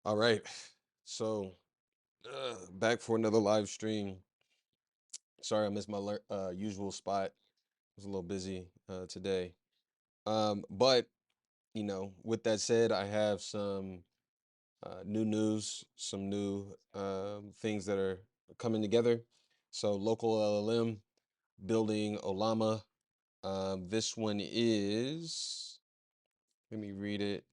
All right. So, back for another live stream. Sorry, I missed my usual spot. I was a little busy today. But, with that said, I have some new news, some new things that are coming together. So, local LLM building Ollama. This one is, let me read it.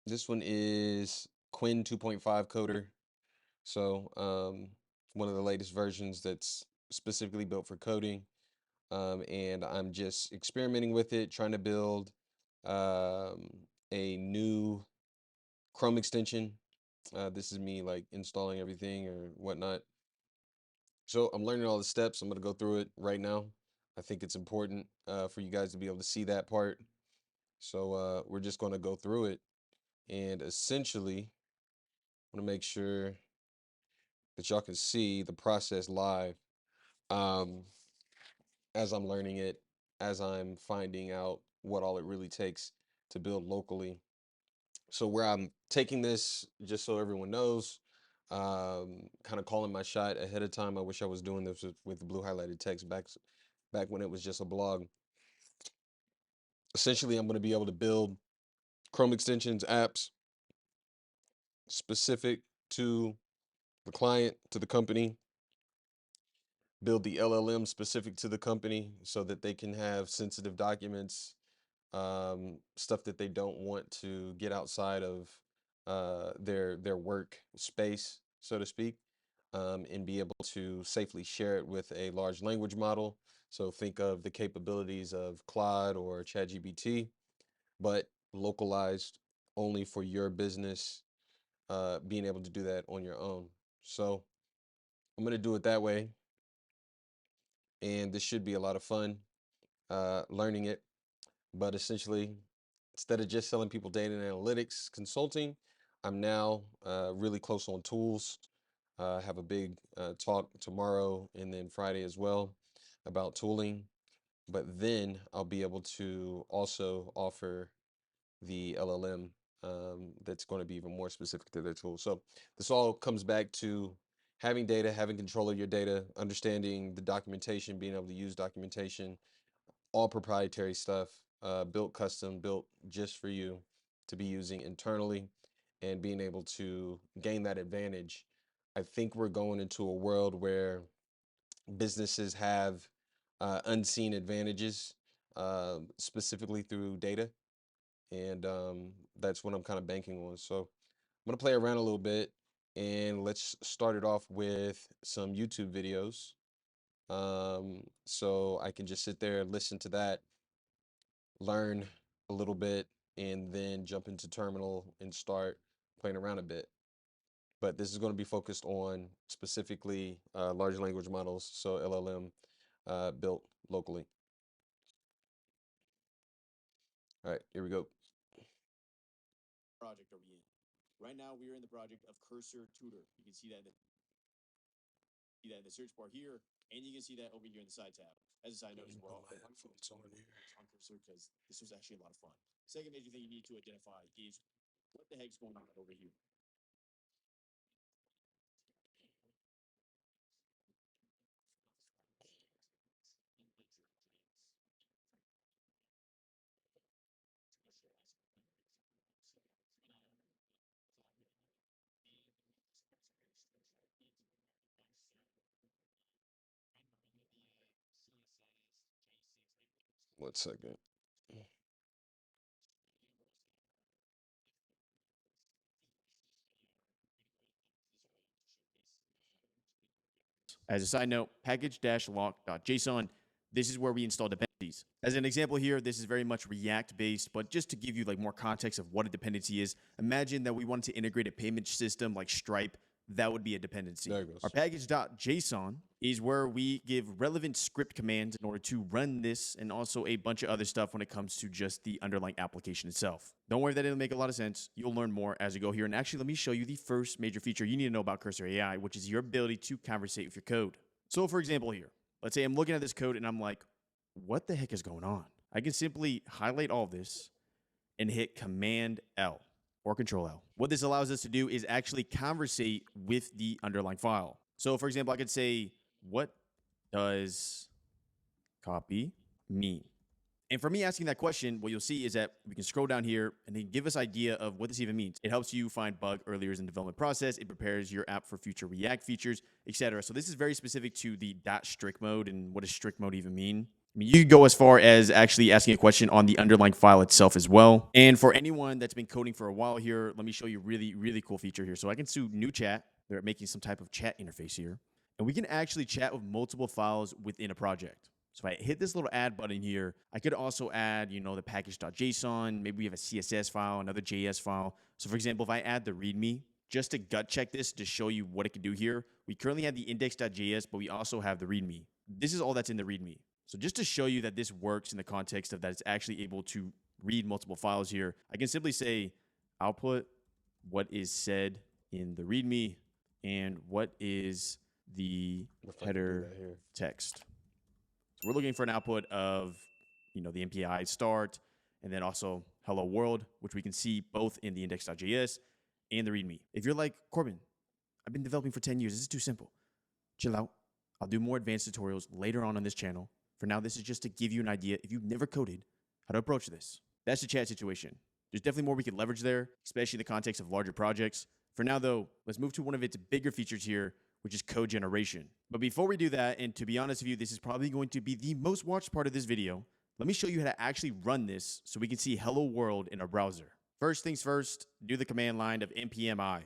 This one is Quinn 2.5 coder. So, one of the latest versions that's specifically built for coding. And I'm just experimenting with it, trying to build um, a new Chrome extension. This is me like installing everything or whatnot. So I'm learning all the steps. I'm going to go through it right now. I think it's important for you guys to be able to see that part. So we're just going to go through it. And essentially, I want to make sure that y'all can see the process live. Um, as I'm learning it, as I'm finding out what all it really takes to build locally. So where I'm taking this, just so everyone knows, kind of calling my shot ahead of time. I wish I was doing this with the blue highlighted text back when it was just a blog. Essentially, I'm going to be able to build Chrome extensions, apps specific to the client, to the company, build the LLM specific to the company so that they can have sensitive documents, stuff that they don't want to get outside of their work space, so to speak, and be able to safely share it with a large language model. So think of the capabilities of Claude or ChatGPT, but localized only for your business, being able to do that on your own. So I'm going to do it that way, and this should be a lot of fun learning it. But essentially, instead of just selling people data and analytics consulting, I'm now really close on tools. Have a big talk tomorrow and then Friday as well about tooling. But then I'll be able to also offer the LLM that's going to be even more specific to their tool. So this all comes back to having data, having control of your data, understanding the documentation, being able to use documentation, all proprietary stuff, built custom, built just for you to be using internally and being able to gain that advantage. I think we're going into a world where businesses have unseen advantages, specifically through data. And that's what I'm kind of banking on. So I'm going to play around a little bit and let's start it off with some YouTube videos. So I can just sit there and listen to that, learn a little bit, and then jump into terminal and start playing around a bit. But this is going to be focused on specifically large language models, so LLM built locally. All right, here we go. Project are we in? Right now, we are in the project of Cursor Tutor. You can see that in the search bar here, and you can see that over here in the side tab. As a side note as well, on Cursor because this was actually a lot of fun. Second major thing you need to identify is what the heck's going on over here. One second. As a side note, package-lock.json, this is where we install dependencies. As an example here, this is very much React based, but just to give you like more context of what a dependency is, imagine that we wanted to integrate a payment system like Stripe. That would be a dependency. There it goes. Our package.json is where we give relevant script commands in order to run this and also a bunch of other stuff when it comes to just the underlying application itself. Don't worry, that didn't make a lot of sense. You'll learn more as you go here. And actually, let me show you the first major feature you need to know about Cursor AI, which is your ability to conversate with your code. So for example here, let's say I'm looking at this code and I'm like, what the heck is going on? I can simply highlight all of this and hit Command L or Control L. What this allows us to do is actually conversate with the underlying file. So for example, I could say, what does copy mean? And for me asking that question, what you'll see is that we can scroll down here and then give us idea of what this even means. It helps you find bug earlier in the development process. It prepares your app for future React features, etc. So this is very specific to the .strict mode. And what does strict mode even mean? I mean, you could go as far as actually asking a question on the underlying file itself as well. And for anyone that's been coding for a while here, let me show you a really cool feature here. So I can do new chat. They're making some type of chat interface here. And we can actually chat with multiple files within a project. So if I hit this little add button here, I could also add, the package.json. Maybe we have a CSS file, another JS file. So for example, if I add the README, just to gut check this to show you what it can do here, we currently have the index.js, but we also have the README. This is all that's in the README. So just to show you that this works in the context of that it's actually able to read multiple files here, I can simply say output what is said in the README and what is the header text. So we're looking for an output of, the MPI start, and then also hello world, which we can see both in the index.js and the README. If you're like, Corbin, I've been developing for 10 years. This is too simple. Chill out. I'll do more advanced tutorials later on this channel. For now, this is just to give you an idea, if you've never coded, how to approach this. That's the chat situation. There's definitely more we could leverage there, especially in the context of larger projects. For now, though, let's move to one of its bigger features here, which is code generation. But before we do that, and to be honest with you, this is probably going to be the most watched part of this video, let me show you how to actually run this so we can see hello world in our browser. First things first, do the command line of npmi.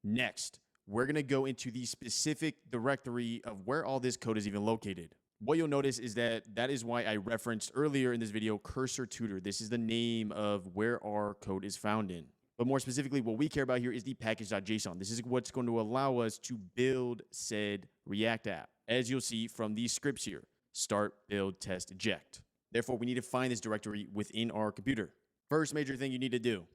Next, we're going to go into the specific directory of where all this code is even located. What you'll notice is that is why I referenced earlier in this video cursor tutor. This is the name of where our code is found in. But more specifically, what we care about here is the package.json. This is what's going to allow us to build said React app. As you'll see from these scripts here, start, build, test, eject. Therefore, we need to find this directory within our computer. First major thing you need to do,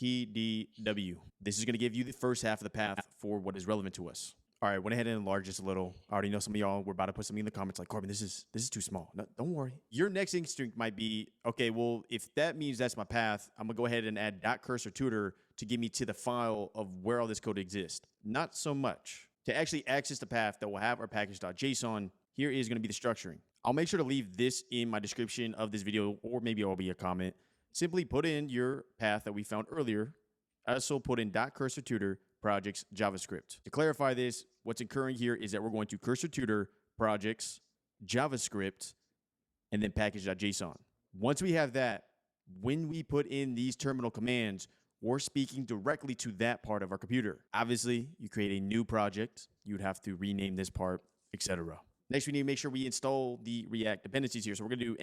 PDW. This is going to give you the first half of the path for what is relevant to us. All right, went ahead and enlarged this a little. I already know some of y'all were about to put something in the comments like, Corbin, this is too small. No, don't worry. Your next instinct might be, okay, well, if that means that's my path, I'm going to go ahead and add .cursor tutor to get me to the file of where all this code exists. Not so much. To actually access the path that will have our package.json, here is going to be the structuring. I'll make sure to leave this in my description of this video, or maybe it'll be a comment. Simply put in your path that we found earlier. Also put in .cursor tutor projects JavaScript. To clarify this, what's occurring here is that we're going to cursor tutor projects JavaScript and then package.json. Once we have that, when we put in these terminal commands, we're speaking directly to that part of our computer. Obviously, you create a new project, you'd have to rename this part, etc. Next, we need to make sure we install the React dependencies here. So we're going to do.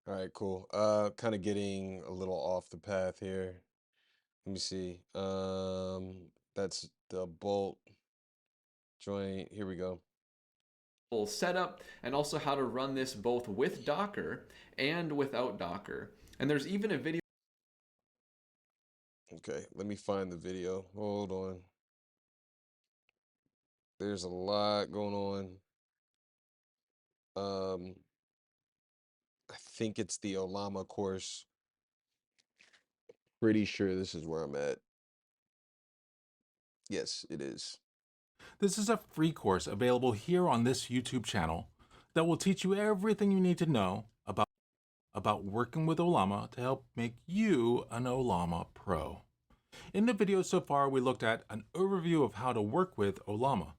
All right, cool. Kind of getting a little off the path here. Let me see. That's the bolt joint. Here we go. Setup, and also how to run this both with Docker and without Docker. And there's even a video. Okay, let me find the video. Hold on. There's a lot going on. I think it's the Ollama course. Pretty sure this is where I'm at. Yes, it is. This is a free course available here on this YouTube channel that will teach you everything you need to know about working with Ollama to help make you an Ollama pro. In the video so far, we looked at an overview of how to work with Ollama,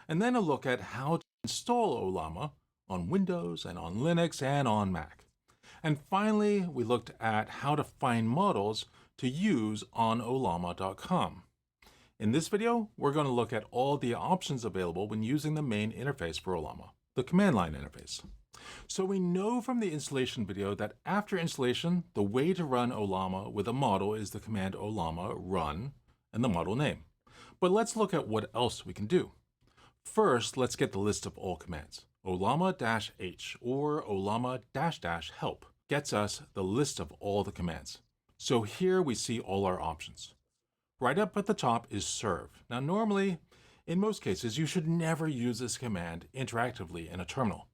and then a look at how to install Ollama on Windows and on Linux and on Mac. And finally, we looked at how to find models to use on Ollama.com. In this video, we're going to look at all the options available when using the main interface for Ollama, the command line interface. So we know from the installation video that after installation, the way to run Ollama with a model is the command Ollama run and the model name. But let's look at what else we can do. First, let's get the list of all commands. Ollama-h or Ollama-help gets us the list of all the commands. So here we see all our options. Right up at the top is serve. Now normally, in most cases, you should never use this command interactively in a terminal.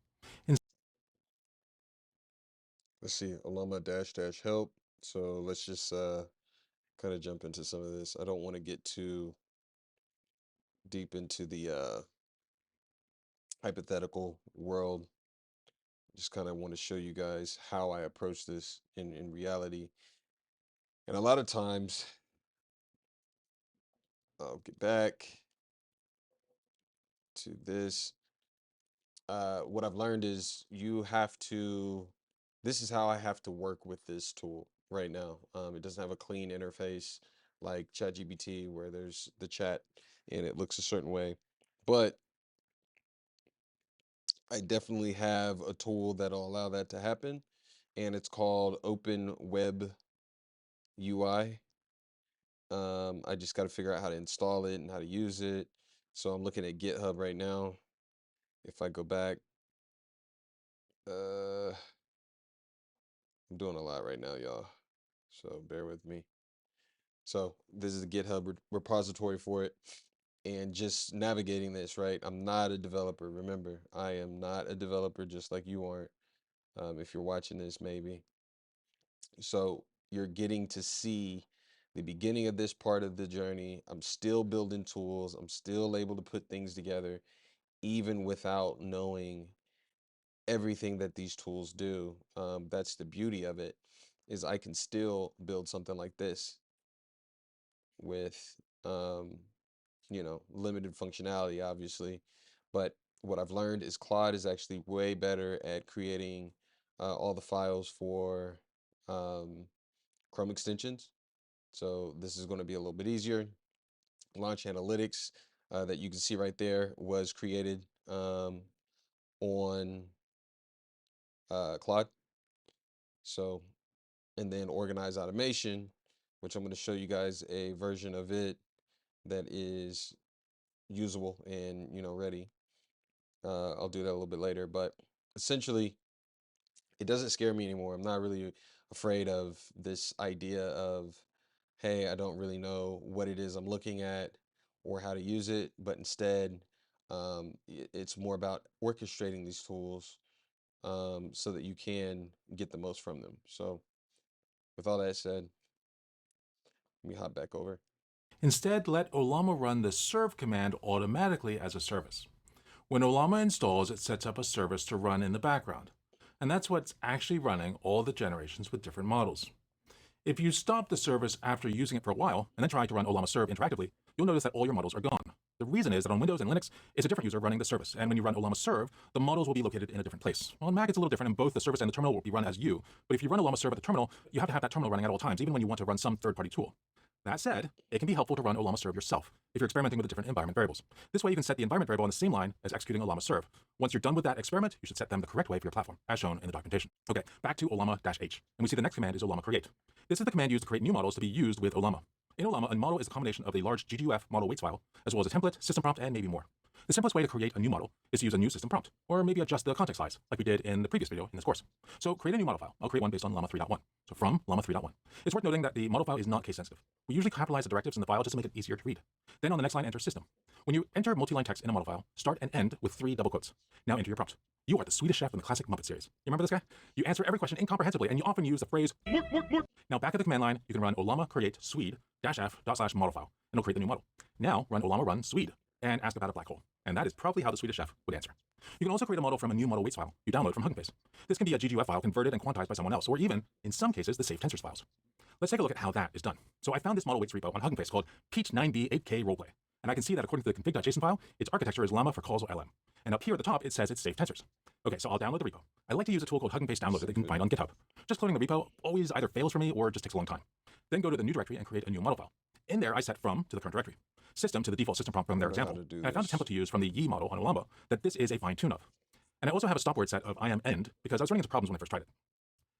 let's see, Ollama dash dash help. So let's just kind of jump into some of this. I don't want to get too deep into the hypothetical world. Just kind of want to show you guys how I approach this in reality. And a lot of times, I'll get back to this. What I've learned is you have to, this is how I have to work with this tool right now. It doesn't have a clean interface like ChatGPT where there's the chat and it looks a certain way. But I definitely have a tool that'll allow that to happen, and it's called Open Web UI. I just got to figure out how to install it and how to use it. So I'm looking at GitHub right now. If I go back, I'm doing a lot right now, y'all. So bear with me. So this is the GitHub repository for it. And just navigating this, right? I'm not a developer. Remember, I am not a developer, just like you aren't. If you're watching this, maybe. So you're getting to see the beginning of this part of the journey. I'm still building tools. I'm still able to put things together, even without knowing everything that these tools do. That's the beauty of it, is I can still build something like this with, limited functionality, obviously. But what I've learned is Claude is actually way better at creating all the files for um, Chrome extensions. So this is going to be a little bit easier. Launch Analytics that you can see right there was created on Claude. So, and then Organize Automation, which I'm going to show you guys a version of it that is usable and ready. I'll do that a little bit later, but essentially it doesn't scare me anymore. I'm not really afraid of this idea of, hey, I don't really know what it is I'm looking at or how to use it, but instead, it's more about orchestrating these tools so that you can get the most from them. So, with all that said, let me hop back over. Instead, let Ollama run the serve command automatically as a service. When Ollama installs, it sets up a service to run in the background. And that's what's actually running all the generations with different models. If you stop the service after using it for a while and then try to run Ollama Serve interactively, you'll notice that all your models are gone. The reason is that on Windows and Linux, it's a different user running the service, and when you run Ollama Serve, the models will be located in a different place. On Mac, it's a little different, and both the service and the terminal will be run as you, but if you run Ollama Serve at the terminal, you have to have that terminal running at all times, even when you want to run some third-party tool. That said, it can be helpful to run Ollama Serve yourself if you're experimenting with the different environment variables. This way you can set the environment variable on the same line as executing Ollama Serve. Once you're done with that experiment, you should set them the correct way for your platform, as shown in the documentation. Okay, back to Ollama-H, and we see the next command is Ollama Create. This is the command used to create new models to be used with Ollama. In Ollama, a model is a combination of a large GGUF model weights file, as well as a template, system prompt, and maybe more. The simplest way to create a new model is to use a new system prompt, or maybe adjust the context size, like we did in the previous video in this course. So create a new model file. I'll create one based on Llama 3.1. So from Llama 3.1. It's worth noting that the model file is not case sensitive. We usually capitalize the directives in the file just to make it easier to read. Then on the next line, enter system. When you enter multi-line text in a model file, start and end with 3 double quotes. Now enter your prompt. You are the Swedish chef in the classic Muppet series. You remember this guy? You answer every question incomprehensibly, and you often use the phrase "Mort." Now back at the command line, you can run Ollama create swede-f./model file, and it'll create the new model. Now run Ollama run swede and ask about a black hole. And that is probably how the Swedish chef would answer. You can also create a model from a new model weights file you download from Hugging Face. This can be a GGUF file converted and quantized by someone else, or even, in some cases, the safe tensors files. Let's take a look at how that is done. So I found this model weights repo on Hugging Face called Peach9b8k roleplay. And I can see that according to the config.json file, its architecture is Llama for causal LM. And up here at the top, it says it's safe tensors. Okay, so I'll download the repo. I like to use a tool called Hugging Face Downloader that you can find on GitHub. Just cloning the repo always either fails for me or just takes a long time. Then go to the new directory and create a new model file. In there, I set from to the current directory, system to the default system prompt from their example. And I found a template to use from the Yi model on Ollama that this is a fine tune of. And I also have a stop word set of IM-end because I was running into problems when I first tried it.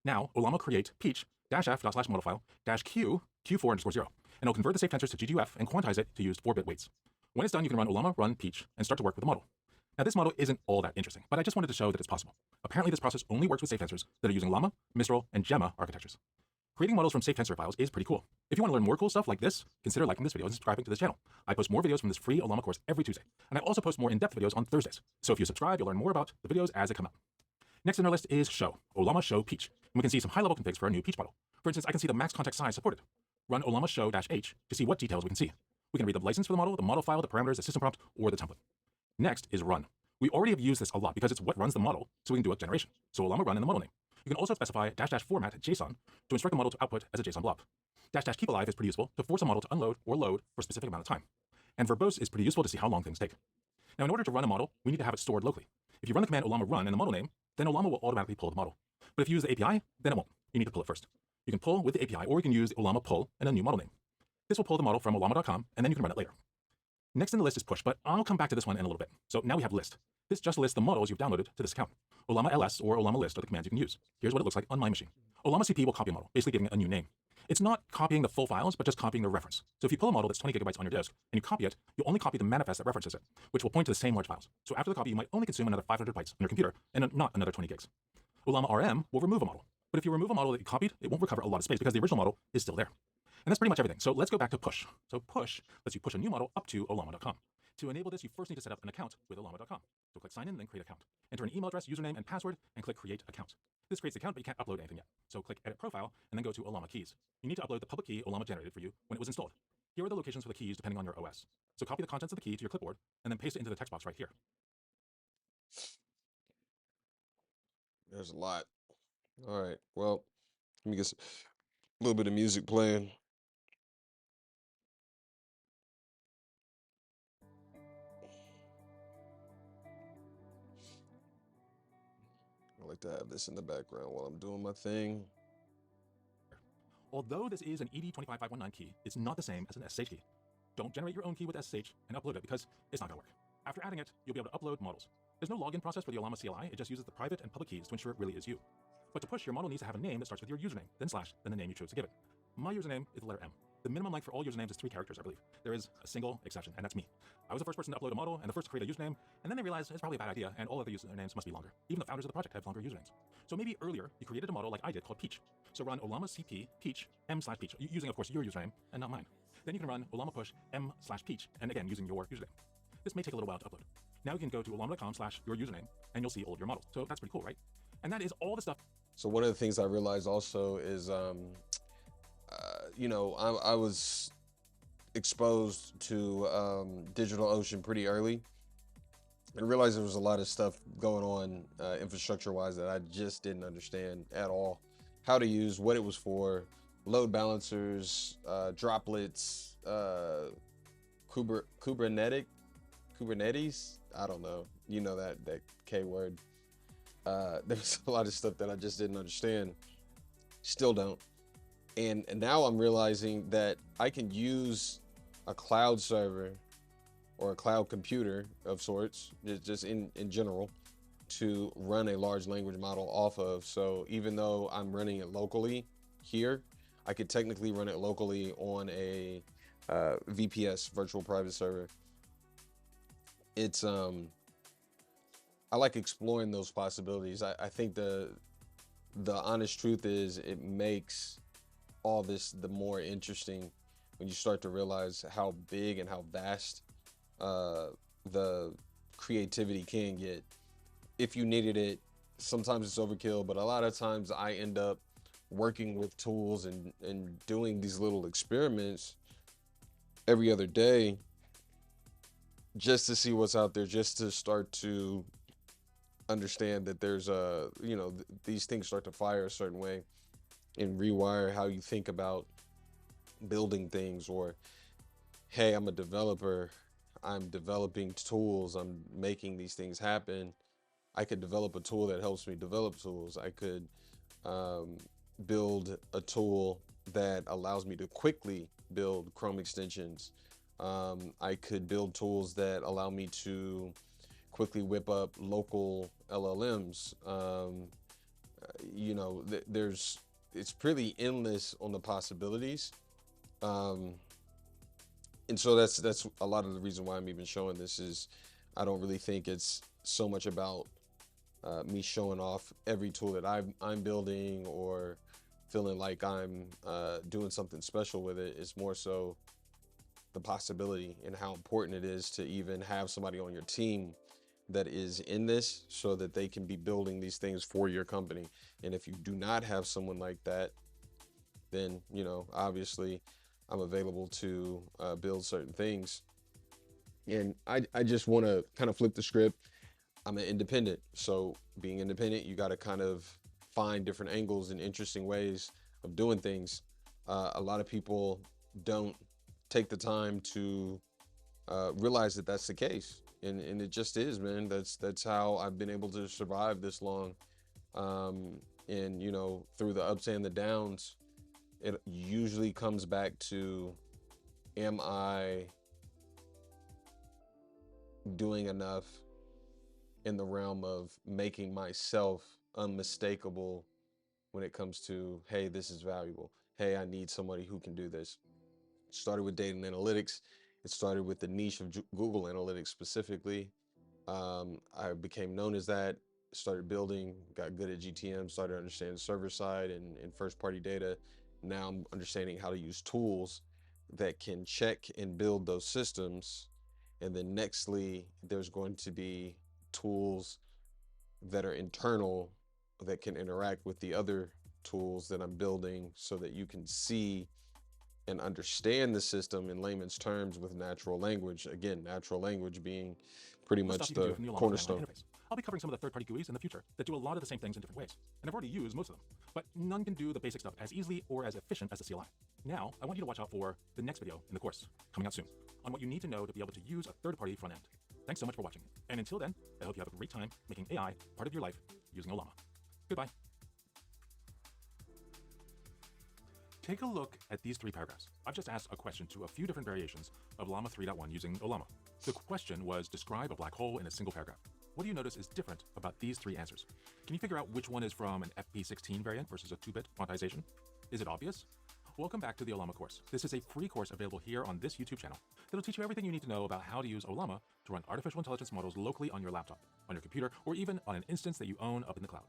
Now, Ollama create peach-f./model file -q q4_0, and it'll convert the safe tensors to GGUF and quantize it to use 4-bit weights. When it's done, you can run Ollama run peach and start to work with the model. Now, this model isn't all that interesting, but I just wanted to show that it's possible. Apparently, this process only works with safe tensors that are using Llama, Mistral, and Gemma architectures. Creating models from safe tensor files is pretty cool. If you want to learn more cool stuff like this, consider liking this video and subscribing to this channel. I post more videos from this free Ollama course every Tuesday, and I also post more in-depth videos on Thursdays. So if you subscribe, you'll learn more about the videos as they come out. Next in our list is Show, Ollama Show Peach. And we can see some high-level configs for our new Peach model. For instance, I can see the max context size supported. Run Ollama Show-H to see what details we can see. We can read the license for the model file, the parameters, the system prompt, or the template. Next is Run. We already have used this a lot because it's what runs the model, so we can do a generation. So Ollama run in the model name. You can also specify -- format JSON to instruct the model to output as a JSON blob. -- keep alive is pretty useful to force a model to unload or load for a specific amount of time. And verbose is pretty useful to see how long things take. Now, in order to run a model, we need to have it stored locally. If you run the command Ollama run in the model name, then Ollama will automatically pull the model. But if you use the API, then it won't. You need to pull it first. You can pull with the API, or you can use the Ollama pull in a new model name. This will pull the model from ollama.com, and then you can run it later. Next in the list is push, but I'll come back to this one in a little bit. So now we have list. This just lists the models you've downloaded to this account. Ollama ls or Ollama list are the commands you can use. Here's what it looks like on my machine. Ollama CP will copy a model, basically giving it a new name. It's not copying the full files, but just copying the reference. So if you pull a model that's 20 gigabytes on your disk and you copy it, you'll only copy the manifest that references it, which will point to the same large files. So after the copy, you might only consume another 500 bytes on your computer and not another 20 gigs. Ollama RM will remove a model. But if you remove a model that you copied, it won't recover a lot of space because the original model is still there. And that's pretty much everything. So let's go back to push. So push lets you push a new model up to ollama.com. To enable this, you first need to set up an account with ollama.com. So click sign in, then create account. Enter an email address, username, and password, and click create account. This creates the account, but you can't upload anything yet. So click edit profile, and then go to Ollama keys. You need to upload the public key Ollama generated for you when it was installed. Here are the locations for the keys depending on your OS. So copy the contents of the key to your clipboard, and then paste it into the text box right here. There's a lot. All right. Well, let me get a little bit of music playing. I like to have this in the background while I'm doing my thing. Although this is an ED25519 key, it's not the same as an SSH key. Don't generate your own key with SSH and upload it because it's not going to work. After adding it, you'll be able to upload models. There's no login process for the Ollama CLI, it just uses the private and public keys to ensure it really is you. But to push, your model needs to have a name that starts with your username, then slash, then the name you chose to give it. My username is the letter M. The minimum length for all usernames is 3 characters, I believe. There is a single exception, and that's me. I was the first person to upload a model and the first to create a username, and then they realized it's probably a bad idea, and all other usernames must be longer. Even the founders of the project have longer usernames. So maybe earlier, you created a model like I did called Peach. So run Ollama CP Peach M/Peach, using, of course, your username and not mine. Then you can run Ollama push M/Peach, and again, using your username. This may take a little while to upload. Now you can go to ollama.com/your username, and you'll see all of your models. So that's pretty cool, right? And that is all the stuff. So one of the things I realized also is, I was exposed to DigitalOcean pretty early and realized there was a lot of stuff going on infrastructure-wise that I just didn't understand at all. How to use, what it was for, load balancers, droplets, Kubernetes, I don't know, you know that K word. There was a lot of stuff that I just didn't understand, still don't. And now I'm realizing that I can use a cloud server or a cloud computer of sorts, just in general, to run a large language model off of. So even though I'm running it locally here, I could technically run it locally on a VPS, virtual private server. It's I like exploring those possibilities. I think the honest truth is it makes all this the more interesting when you start to realize how big and how vast the creativity can get. If you needed it, sometimes it's overkill, but a lot of times I end up working with tools and doing these little experiments every other day just to see what's out there, just to start to understand that there's these things start to fire a certain way and rewire how you think about building things. Or, hey, I'm a developer, I'm developing tools, I'm making these things happen. I could develop a tool that helps me develop tools. I could build a tool that allows me to quickly build Chrome extensions. I could build tools that allow me to quickly whip up local LLMs. It's pretty endless on the possibilities. And so that's a lot of the reason why I'm even showing this. Is I don't really think it's so much about me showing off every tool that I'm building or feeling like I'm doing something special with it. It's more so the possibility and how important it is to even have somebody on your team that is in this so that they can be building these things for your company. And if you do not have someone like that, then, you know, obviously I'm available to build certain things. And I just want to kind of flip the script. I'm an independent. So being independent, you got to kind of find different angles and interesting ways of doing things. A lot of people don't take the time to realize that that's the case. And it just is, man. That's how I've been able to survive this long. And, you know, through the ups and the downs, it usually comes back to, am I doing enough in the realm of making myself unmistakable when it comes to, hey, this is valuable. Hey, I need somebody who can do this. It started with data and analytics. It started with the niche of Google Analytics specifically. I became known as that, started building, got good at GTM, started understanding server side and first party data. Now I'm understanding how to use tools that can check and build those systems. And then nextly, there's going to be tools that are internal that can interact with the other tools that I'm building so that you can see and understand the system in layman's terms with natural language. Again, natural language being pretty Stuff much you can do the from the Ollama command line cornerstone. interface. I'll be covering some of the third-party GUIs in the future that do a lot of the same things in different ways, and I've already used most of them, but none can do the basic stuff as easily or as efficient as the CLI. Now, I want you to watch out for the next video in the course, coming out soon, on what you need to know to be able to use a third-party front end. Thanks so much for watching, and until then, I hope you have a great time making AI part of your life using Ollama. Goodbye. Take a look at these 3 paragraphs. I've just asked a question to a few different variations of Llama 3.1 using Ollama. The question was, describe a black hole in a single paragraph. What do you notice is different about these 3 answers? Can you figure out which one is from an FP16 variant versus a 2-bit quantization? Is it obvious? Welcome back to the Ollama course. This is a free course available here on this YouTube channel that'll teach you everything you need to know about how to use Ollama to run artificial intelligence models locally on your laptop, on your computer, or even on an instance that you own up in the cloud.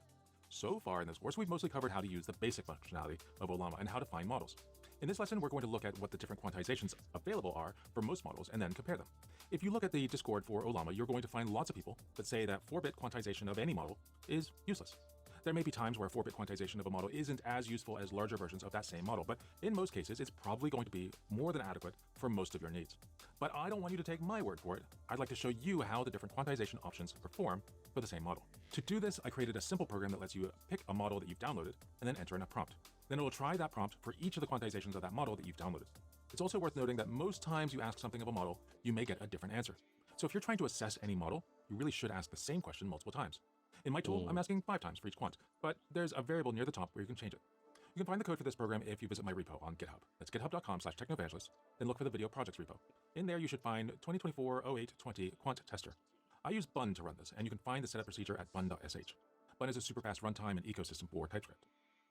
So far in this course, we've mostly covered how to use the basic functionality of Ollama and how to find models. In this lesson, we're going to look at what the different quantizations available are for most models and then compare them. If you look at the Discord for Ollama, you're going to find lots of people that say that 4-bit quantization of any model is useless. There may be times where 4-bit quantization of a model isn't as useful as larger versions of that same model, but in most cases, it's probably going to be more than adequate for most of your needs. But I don't want you to take my word for it. I'd like to show you how the different quantization options perform for the same model. To do this, I created a simple program that lets you pick a model that you've downloaded and then enter in a prompt. Then it will try that prompt for each of the quantizations of that model that you've downloaded. It's also worth noting that most times you ask something of a model, you may get a different answer. So if you're trying to assess any model, you really should ask the same question multiple times. In my tool, I'm asking 5 times for each quant, but there's a variable near the top where you can change it. You can find the code for this program if you visit my repo on GitHub. That's github.com/technoevangelist. Then look for the video projects repo. In there, you should find 2024-0820 quant tester. I use Bun to run this, and you can find the setup procedure at bun.sh. Bun is a super fast runtime and ecosystem for TypeScript.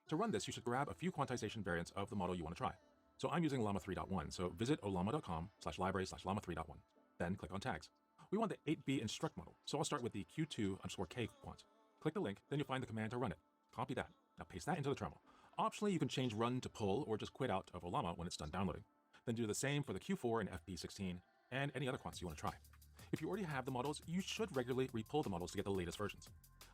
To run this, you should grab a few quantization variants of the model you want to try. So I'm using Llama 3.1, so visit ollama.com/library/llama3.1. Then click on tags. We want the 8B instruct model, so I'll start with the q2_k quant. Click the link, then you'll find the command to run it. Copy that. Now paste that into the terminal. Optionally, you can change run to pull or just quit out of Ollama when it's done downloading. Then do the same for the Q4 and FP16 and any other quants you want to try. If you already have the models, you should regularly repull the models to get the latest versions.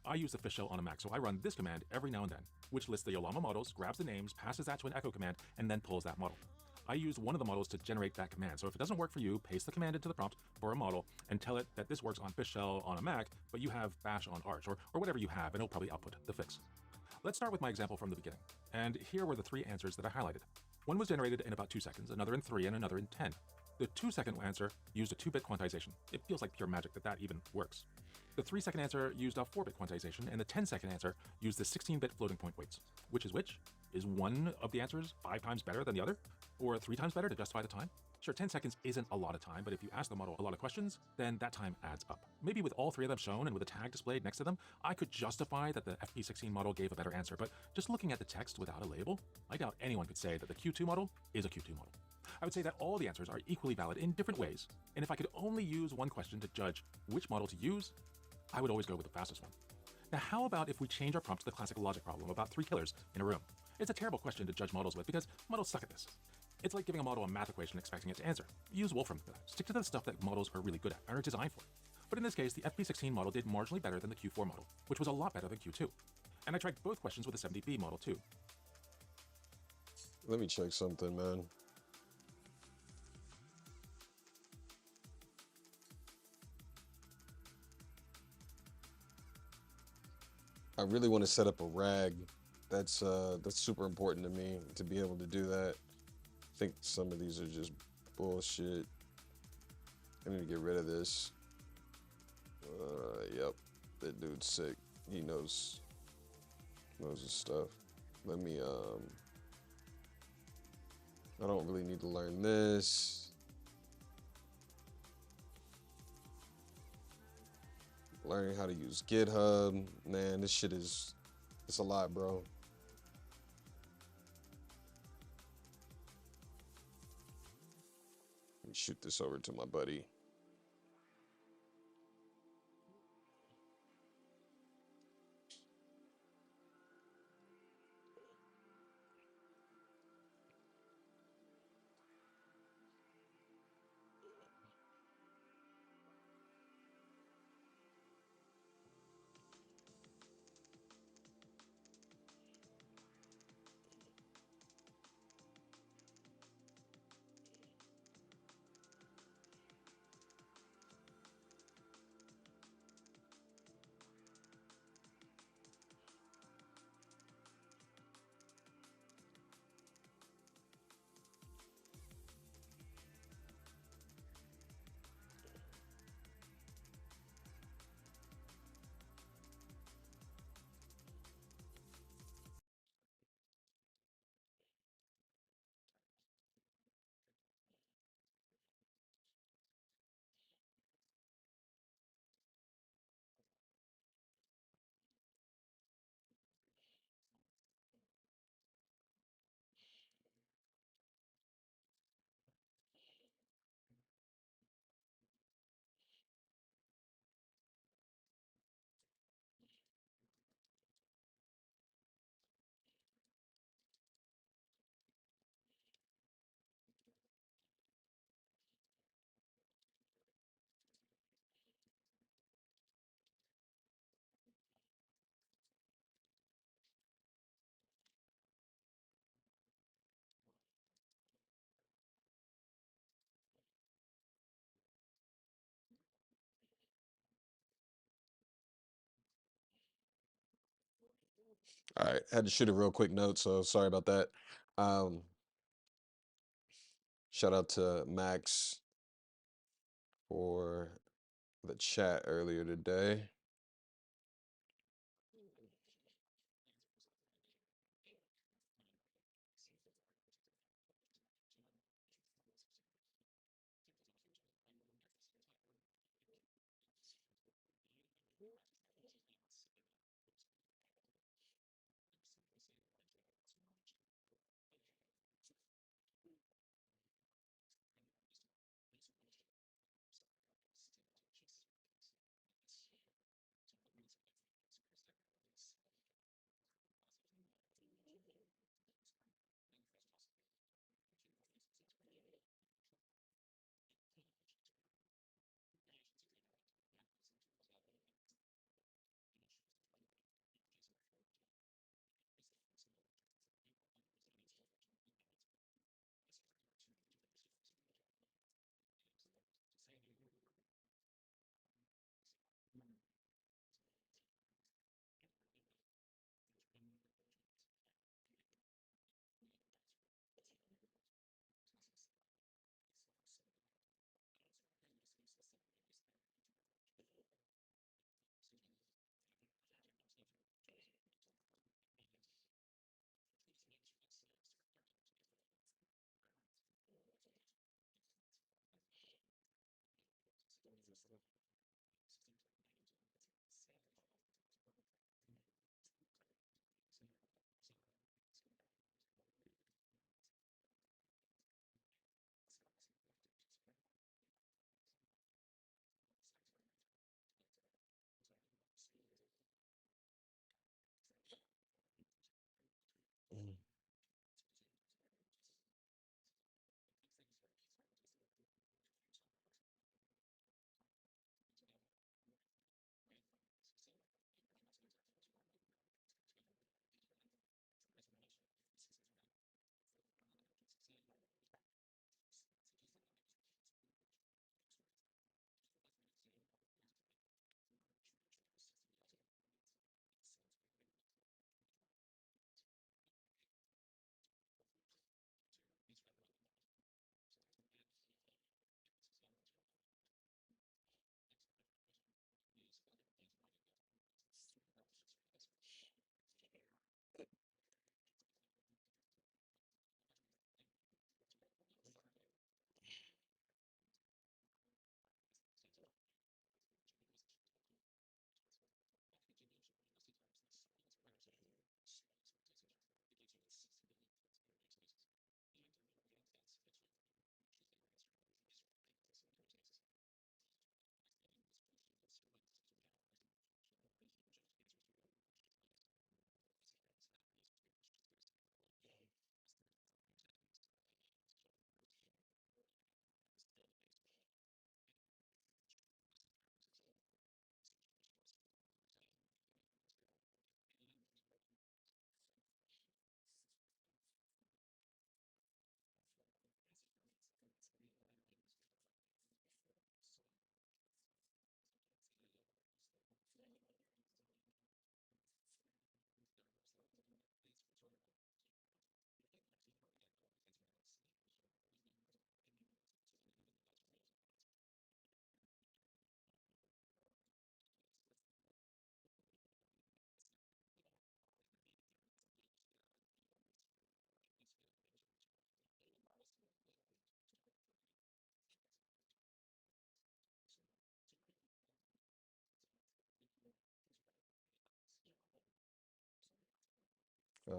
I use the fish shell on a Mac, so I run this command every now and then, which lists the Ollama models, grabs the names, passes that to an echo command, and then pulls that model. I use one of the models to generate that command, so if it doesn't work for you, paste the command into the prompt for a model and tell it that this works on fish shell on a Mac, but you have bash on Arch, or whatever you have, and it'll probably output the fix. Let's start with my example from the beginning, and here were the 3 answers that I highlighted. One was generated in about 2 seconds, another in 3, and another in 10. The 2-second answer used a 2-bit quantization. It feels like pure magic that even works. The 3-second answer used a 4-bit quantization, and the 10-second answer used the 16-bit floating point weights. Which is which? Is one of the answers 5 times better than the other? Or 3 times better to justify the time? Sure, 10 seconds isn't a lot of time, but if you ask the model a lot of questions, then that time adds up. Maybe with all 3 of them shown and with a tag displayed next to them, I could justify that the FP16 model gave a better answer, but just looking at the text without a label, I doubt anyone could say that the Q2 model is a Q2 model. I would say that all the answers are equally valid in different ways, and if I could only use one question to judge which model to use, I would always go with the fastest one. Now, how about if we change our prompt to the classic logic problem about 3 killers in a room? It's a terrible question to judge models with because models suck at this. It's like giving a model a math equation expecting it to answer. Use Wolfram for that. Stick to the stuff that models are really good at and are designed for. But in this case, the FP16 model did marginally better than the Q4 model, which was a lot better than Q2. And I tried both questions with the 70B model too. Let me check something, man. I really want to set up a rag. That's super important to me to be able to do that. I think some of these are just bullshit. I need to get rid of this. Yep, that dude's sick. He knows his stuff. Let me I don't really need to learn this. Learning how to use GitHub. Man, this shit is, it's a lot, bro. Let me shoot this over to my buddy. All right, had to shoot a real quick note, so sorry about that. Um, Shout out to Max for the chat earlier today.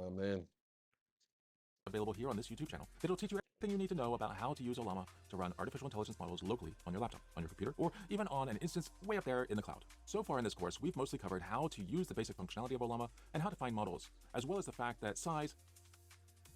Oh, man. Available here on this YouTube channel that'll teach you everything you need to know about how to use Ollama to run artificial intelligence models locally on your laptop, on your computer, or even on an instance way up there in the cloud. So far in this course, we've mostly covered how to use the basic functionality of Ollama and how to find models, as well as the fact that size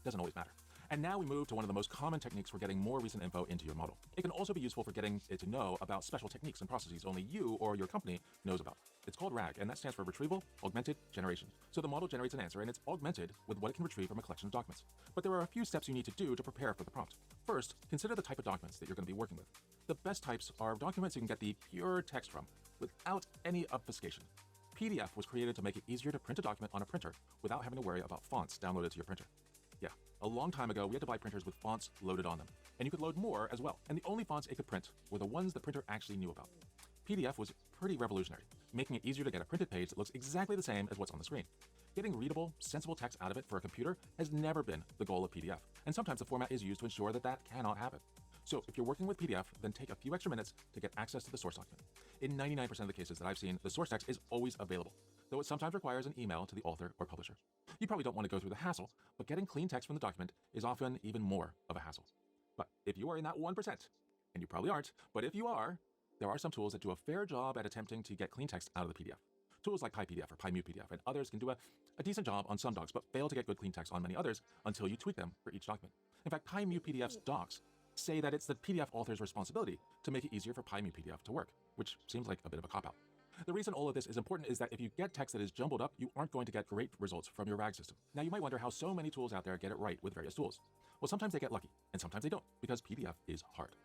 doesn't always matter. And now we move to one of the most common techniques for getting more recent info into your model. It can also be useful for getting it to know about special techniques and processes only you or your company knows about. It's called RAG, and that stands for Retrieval Augmented Generation. So the model generates an answer, and it's augmented with what it can retrieve from a collection of documents. But there are a few steps you need to do to prepare for the prompt. First, consider the type of documents that you're going to be working with. The best types are documents you can get the pure text from, without any obfuscation. PDF was created to make it easier to print a document on a printer without having to worry about fonts downloaded to your printer. Yeah, a long time ago, we had to buy printers with fonts loaded on them, and you could load more as well. And the only fonts it could print were the ones the printer actually knew about. PDF was pretty revolutionary, making it easier to get a printed page that looks exactly the same as what's on the screen. Getting readable, sensible text out of it for a computer has never been the goal of PDF, and sometimes the format is used to ensure that that cannot happen. So if you're working with PDF, then take a few extra minutes to get access to the source document. In 99% of the cases that I've seen, the source text is always available, though it sometimes requires an email to the author or publisher. You probably don't want to go through the hassle, but getting clean text from the document is often even more of a hassle. But if you are in that 1%, and you probably aren't, but if you are, there are some tools that do a fair job at attempting to get clean text out of the PDF. Tools like PyPDF or PyMuPDF and others can do a decent job on some docs, but fail to get good clean text on many others until you tweak them for each document. In fact, PyMuPDF's docs say that it's the PDF author's responsibility to make it easier for PyMuPDF to work, which seems like a bit of a cop-out. The reason all of this is important is that if you get text that is jumbled up, you aren't going to get great results from your RAG system. Now you might wonder how so many tools out there get it right with various tools. Well, sometimes they get lucky, and sometimes they don't, because PDF is hard.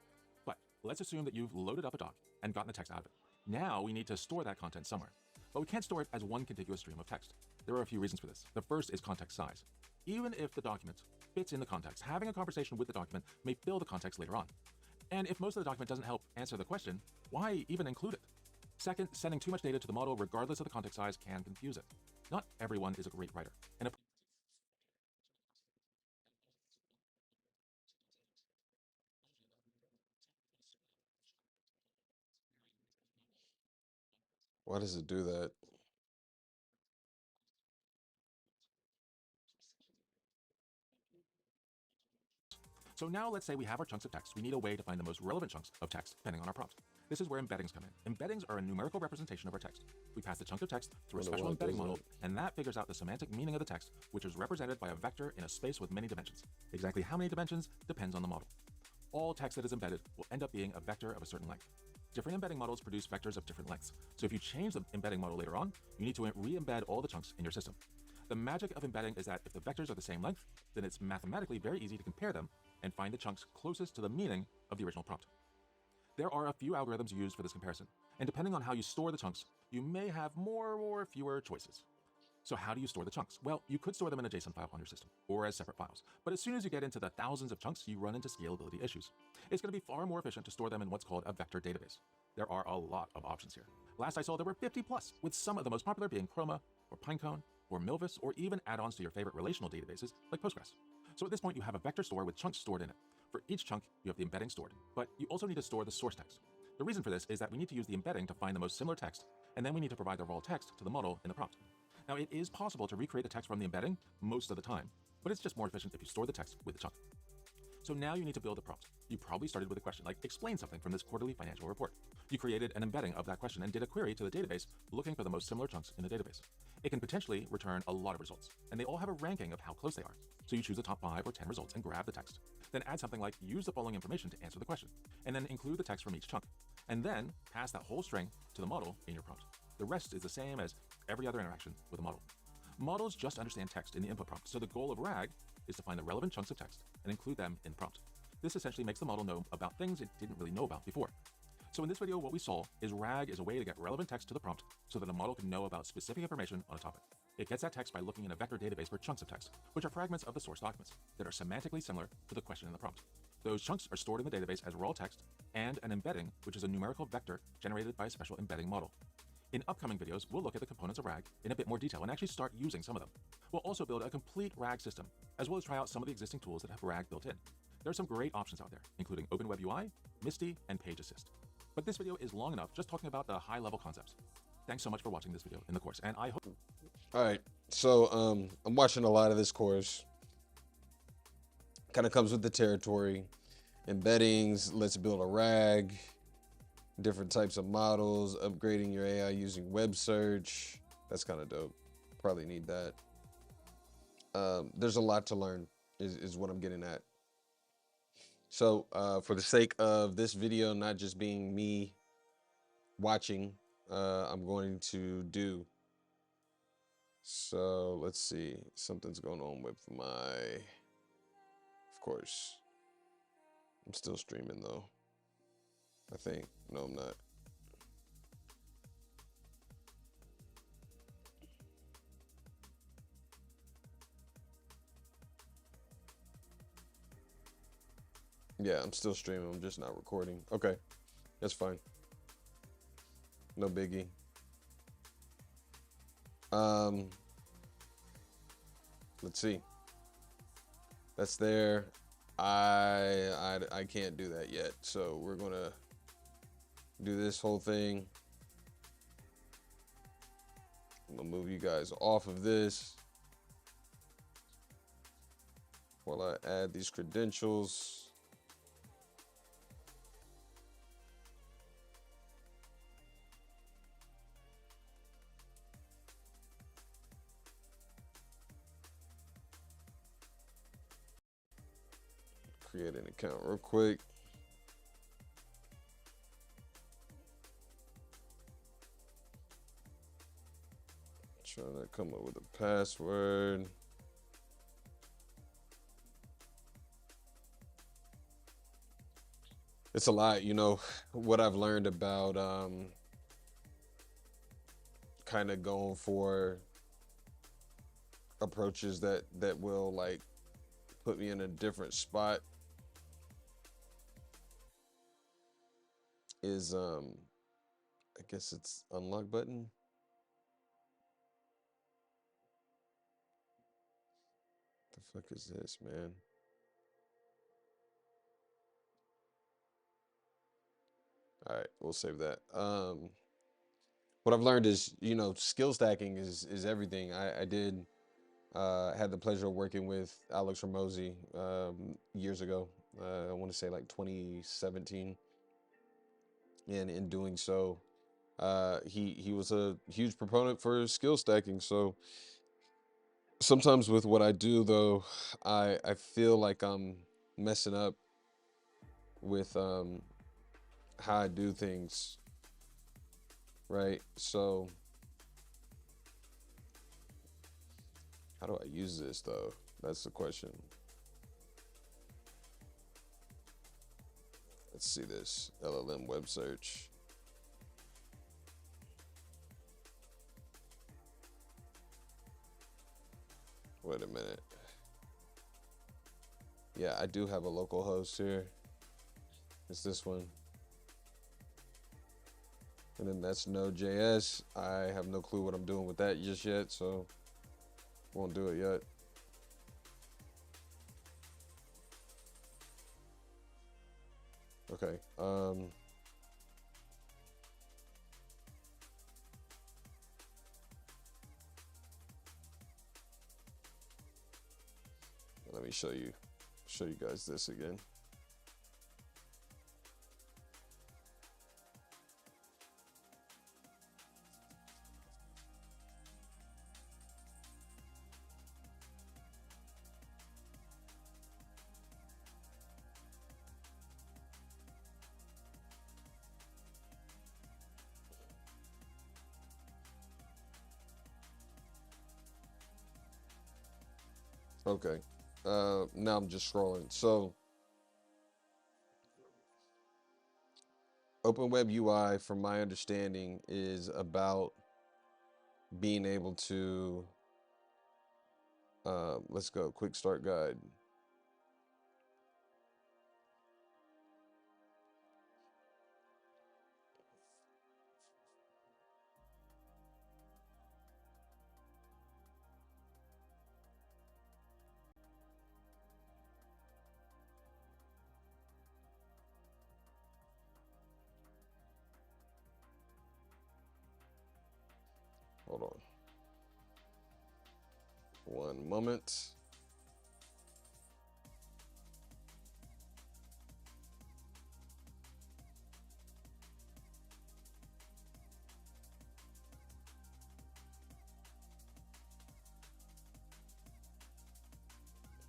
But let's assume that you've loaded up a doc and gotten the text out of it. Now we need to store that content somewhere. But we can't store it as one contiguous stream of text. There are a few reasons for this. The first is context size. Even if the document fits in the context, having a conversation with the document may fill the context later on. And if most of the document doesn't help answer the question, why even include it? Second, sending too much data to the model regardless of the context size can confuse it. Not everyone is a great writer. And if Why does it do that? So now let's say we have our chunks of text. We need a way to find the most relevant chunks of text depending on our prompt. This is where embeddings come in. Embeddings are a numerical representation of our text. We pass the chunk of text through a special embedding model, and that figures out the semantic meaning of the text, which is represented by a vector in a space with many dimensions. Exactly how many dimensions depends on the model. All text that is embedded will end up being a vector of a certain length. Different embedding models produce vectors of different lengths. So if you change the embedding model later on, you need to re-embed all the chunks in your system. The magic of embedding is that if the vectors are the same length, then it's mathematically very easy to compare them and find the chunks closest to the meaning of the original prompt. There are a few algorithms used for this comparison, and depending on how you store the chunks, you may have more or fewer choices. So how do you store the chunks? Well, you could store them in a JSON file on your system, or as separate files. But as soon as you get into the thousands of chunks, you run into scalability issues. It's going to be far more efficient to store them in what's called a vector database. There are a lot of options here. Last I saw, there were 50 plus, with some of the most popular being Chroma, or Pinecone, or Milvus, or even add-ons to your favorite relational databases like Postgres. So at this point, you have a vector store with chunks stored in it. For each chunk, you have the embedding stored, but you also need to store the source text. The reason for this is that we need to use the embedding to find the most similar text, and then we need to provide the raw text to the model in the prompt. Now, it is possible to recreate the text from the embedding most of the time, but it's just more efficient if you store the text with the chunk. So now you need to build a prompt. You probably started with a question like, explain something from this quarterly financial report. You created an embedding of that question and did a query to the database looking for the most similar chunks in the database. It can potentially return a lot of results, and they all have a ranking of how close they are. So you choose the top 5 or 10 results and grab the text. Then add something like, use the following information to answer the question, and then include the text from each chunk, and then pass that whole string to the model in your prompt. The rest is the same as every other interaction with a model. Models just understand text in the input prompt, so the goal of RAG is to find the relevant chunks of text and include them in the prompt. This essentially makes the model know about things it didn't really know about before. So in this video, what we saw is RAG is a way to get relevant text to the prompt so that the model can know about specific information on a topic. It gets that text by looking in a vector database for chunks of text, which are fragments of the source documents that are semantically similar to the question in the prompt. Those chunks are stored in the database as raw text and an embedding, which is a numerical vector generated by a special embedding model. In upcoming videos, we'll look at the components of RAG in a bit more detail and actually start using some of them. We'll also build a complete RAG system, as well as try out some of the existing tools that have RAG built in. There are some great options out there, including OpenWebUI, Misty, and Page Assist. But this video is long enough just talking about the high-level concepts. Thanks so much for watching this video in the course, and I hope... All right, So I'm watching a lot of this course. Kind of comes with the territory. Embeddings, let's build a RAG, different types of models, upgrading your AI using web search. That's kind of dope. Probably need that. There's a lot to learn, is what I'm getting at. So for the sake of this video not just being me watching, I'm going to do. So let's see. Something's going on with my, of course. I'm still streaming though. I think. No, I'm not. Yeah, I'm still streaming. I'm just not recording. Okay, that's fine. No biggie. Let's see. That's there. I can't do that yet. So we're gonna do this whole thing. I'm gonna move you guys off of this while I add these credentials. Create an account real quick. Trying to come up with a password. It's a lot, you know, what I've learned about kind of going for approaches that will like put me in a different spot is I guess it's unlock button. The fuck is this, man? All right, we'll save that. What I've learned is, you know, skill stacking is everything. I did had the pleasure of working with Alex Ramosi years ago. I want to say like 2017, and in doing so, he was a huge proponent for skill stacking. So sometimes with what I do though, I feel like I'm messing up with how I do things, right? So how do I use this though? That's the question. Let's see this LLM web search. Wait a minute. Yeah, I do have a local host here. It's this one. And then that's Node.js. I have no clue what I'm doing with that just yet, so won't do it yet. Okay. Let me show you guys this again. Okay. Now I'm just scrolling. So Open Web UI, from my understanding, is about being able to, let's go, quick start guide. Hold on. One moment.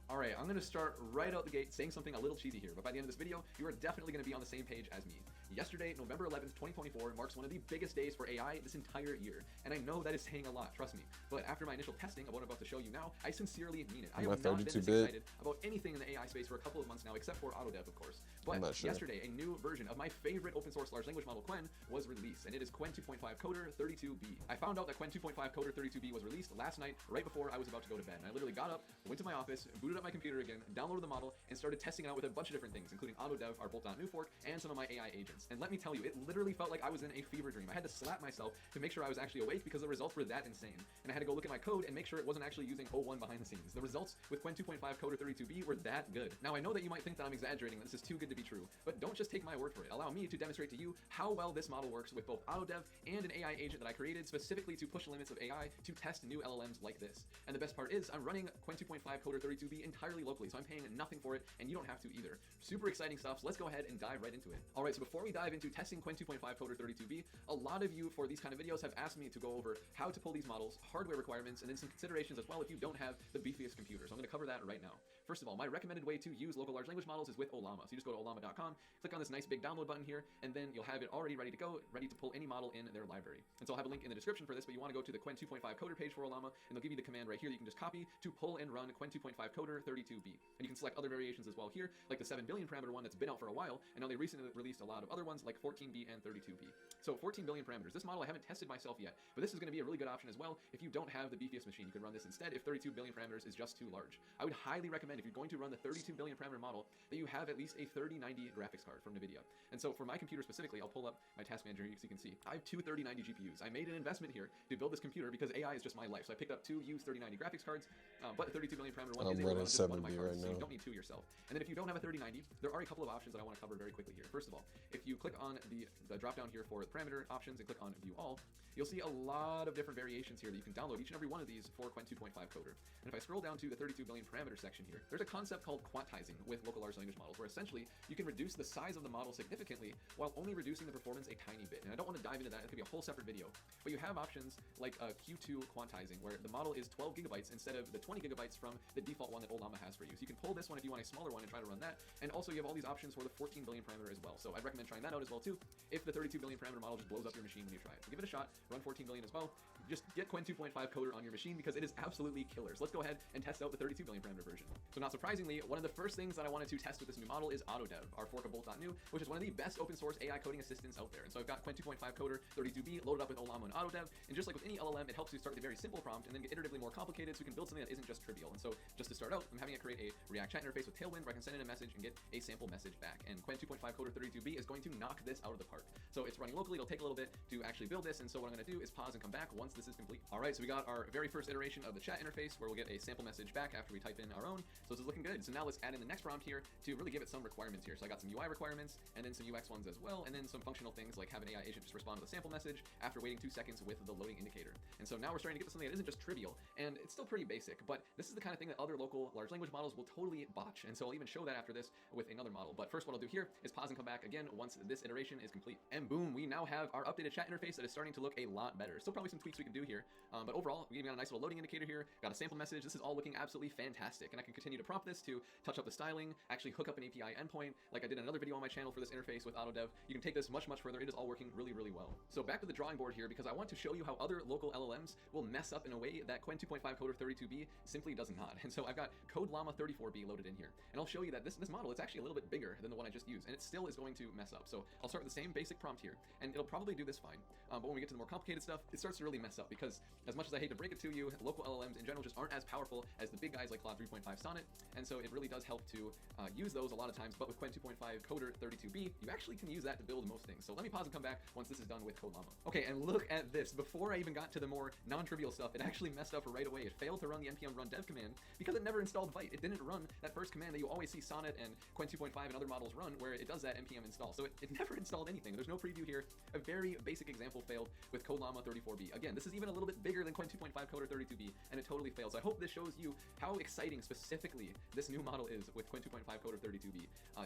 All right, I'm gonna start right out the gate saying something a little cheesy here, but by the end of this video, you are definitely gonna be on the same page as me. Yesterday, November 11th, 2024, marks one of the biggest days for AI this entire year, and I know that is saying a lot, trust me. But after my initial testing of what I'm about to show you now, I sincerely mean it. I have not been this excited about anything in the AI space for a couple of months now, except for AutoDev, of course. But yesterday, a new version of my favorite open source large language model, Qwen, was released, and it is Qwen 2.5 Coder 32B. I found out that Qwen 2.5 Coder 32B was released last night, right before I was about to go to bed. And I literally got up, went to my office, booted up my computer again, downloaded the model, and started testing it out with a bunch of different things, including AutoDev, our bolt-on fork, and some of my AI agents. And let me tell you, it literally felt like I was in a fever dream. I had to slap myself to make sure I was actually awake because the results were that insane. And I had to go look at my code and make sure it wasn't actually using O1 behind the scenes. The results with Qwen 2.5 Coder 32B were that good. Now I know that you might think that I'm exaggerating, that this is too good to be true, but don't just take my word for it. Allow me to demonstrate to you how well this model works with both AutoDev and an AI agent that I created specifically to push the limits of AI to test new LLMs like this. And the best part is I'm running Qwen 2.5 Coder 32B entirely locally, so I'm paying nothing for it, and you don't have to either. Super exciting stuff, so let's go ahead and dive right into it. All right, so before we dive into testing Qwen 2.5 Coder 32B, a lot of you for these kind of videos have asked me to go over how to pull these models, hardware requirements, and then some considerations as well if you don't have the beefiest computer. So I'm going to cover that right now. First of all, my recommended way to use local large language models is with Ollama. So you just go to ollama.com, click on this nice big download button here, and then you'll have it already ready to go, ready to pull any model in their library. And so I'll have a link in the description for this, but you want to go to the Qwen 2.5 Coder page for Ollama, and they'll give you the command right here that you can just copy to pull and run Qwen 2.5 Coder 32B. And you can select other variations as well here, like the 7 billion parameter one that's been out for a while, and now they recently released a lot of other ones like 14B and 32B. So 14 billion parameters. This model I haven't tested myself yet, but this is going to be a really good option as well. If you don't have the beefiest machine, you can run this instead if 32 billion parameters is just too large. I would highly recommend, if you're going to run the 32 billion parameter model, that you have at least a 3090 graphics card from NVIDIA. And so for my computer specifically, I'll pull up my task manager here so you can see. I have two 3090 GPUs. I made an investment here to build this computer because AI is just my life. So I picked up two used 3090 graphics cards, but the 32 billion parameter one is able to run just one of my cards, so you don't need two yourself. And then if you don't have a 3090, there are a couple of options that I want to cover very quickly here. First of all, if you click on the drop down here for the parameter options and click on view all, you'll see a lot of different variations here that you can download each and every one of these for Qwen 2.5 Coder. And if I scroll down to the 32 billion parameter section here, there's a concept called quantizing with local large language models, where essentially you can reduce the size of the model significantly while only reducing the performance a tiny bit. And I don't want to dive into that, it could be a whole separate video, but you have options like Q2 quantizing, where the model is 12 gigabytes instead of the 20 gigabytes from the default one that Ollama has for you. So you can pull this one if you want a smaller one and try to run that. And also you have all these options for the 14 billion parameter as well. So I'd recommend trying that out as well too, if the 32 billion parameter model just blows up your machine when you try it. So give it a shot, run 14 billion as well. Just get Qwen 2.5 Coder on your machine because it is absolutely killer. So let's go ahead and test out the 32 billion parameter version. So not surprisingly, one of the first things that I wanted to test with this new model is AutoDev, our fork of bolt.new, which is one of the best open source AI coding assistants out there. And so I've got Qwen 2.5 Coder 32B loaded up with Ollama and AutoDev, and just like with any LLM, it helps you start with a very simple prompt and then get iteratively more complicated so you can build something that isn't just trivial. And so just to start out, I'm having it create a React chat interface with Tailwind where I can send in a message and get a sample message back. And Qwen 2.5 Coder 32B is going to knock this out of the park. So it's running locally, it'll take a little bit to actually build this, and so what I'm going to do is pause and come back once this is complete. All right, so we got our very first iteration of the chat interface where we'll get a sample message back after we type in our own. So this is looking good. So now let's add in the next prompt here to really give it some requirements here. So I got some UI requirements and then some UX ones as well, and then some functional things like have an AI agent just respond to the sample message after waiting 2 seconds with the loading indicator. And so now we're starting to get to something that isn't just trivial, and it's still pretty basic, but this is the kind of thing that other local large language models will totally botch. And so I'll even show that after this with another model. But first, what I'll do here is pause and come back again once this iteration is complete. And boom, we now have our updated chat interface that is starting to look a lot better. Still probably some tweaks we can do here, but overall, we got a nice little loading indicator here, got a sample message. This is all looking absolutely fantastic. And I can continue to prompt this to touch up the styling, actually hook up an API endpoint, like I did another video on my channel for this interface with AutoDev. You can take this much, much further. It is all working really, really well. So back to the drawing board here, because I want to show you how other local LLMs will mess up in a way that Qwen 2.5 Coder 32B simply does not. And so I've got CodeLlama 34B loaded in here, and I'll show you that this model is actually a little bit bigger than the one I just used, and it still is going to mess up. So I'll start with the same basic prompt here, and it'll probably do this fine. But when we get to the more complicated stuff, it starts to really mess up, because as much as I hate to break it to you, local LLMs in general just aren't as powerful as the big guys like Claude 3.5 Sonnet, and so it really does help to use those a lot of times. But with Qwen 2.5 Coder 32B, you actually can use that to build most things. So let me pause and come back once this is done with CodeLlama. Okay, and look at this. Before I even got to the more non-trivial stuff, it actually messed up right away. It failed to run the npm run dev command because it never installed Vite. It didn't run that first command that you always see Sonnet and Qwen 2.5 and other models run, where it does that npm install. So it never installed anything. There's no preview here. A very basic example failed with CodeLlama 34B. Again, this is even a a little bit bigger than Qwen 2.5 Coder 32B, and it totally failed. So I hope this shows you how exciting specifically this new model is with Qwen 2.5 Coder 32B.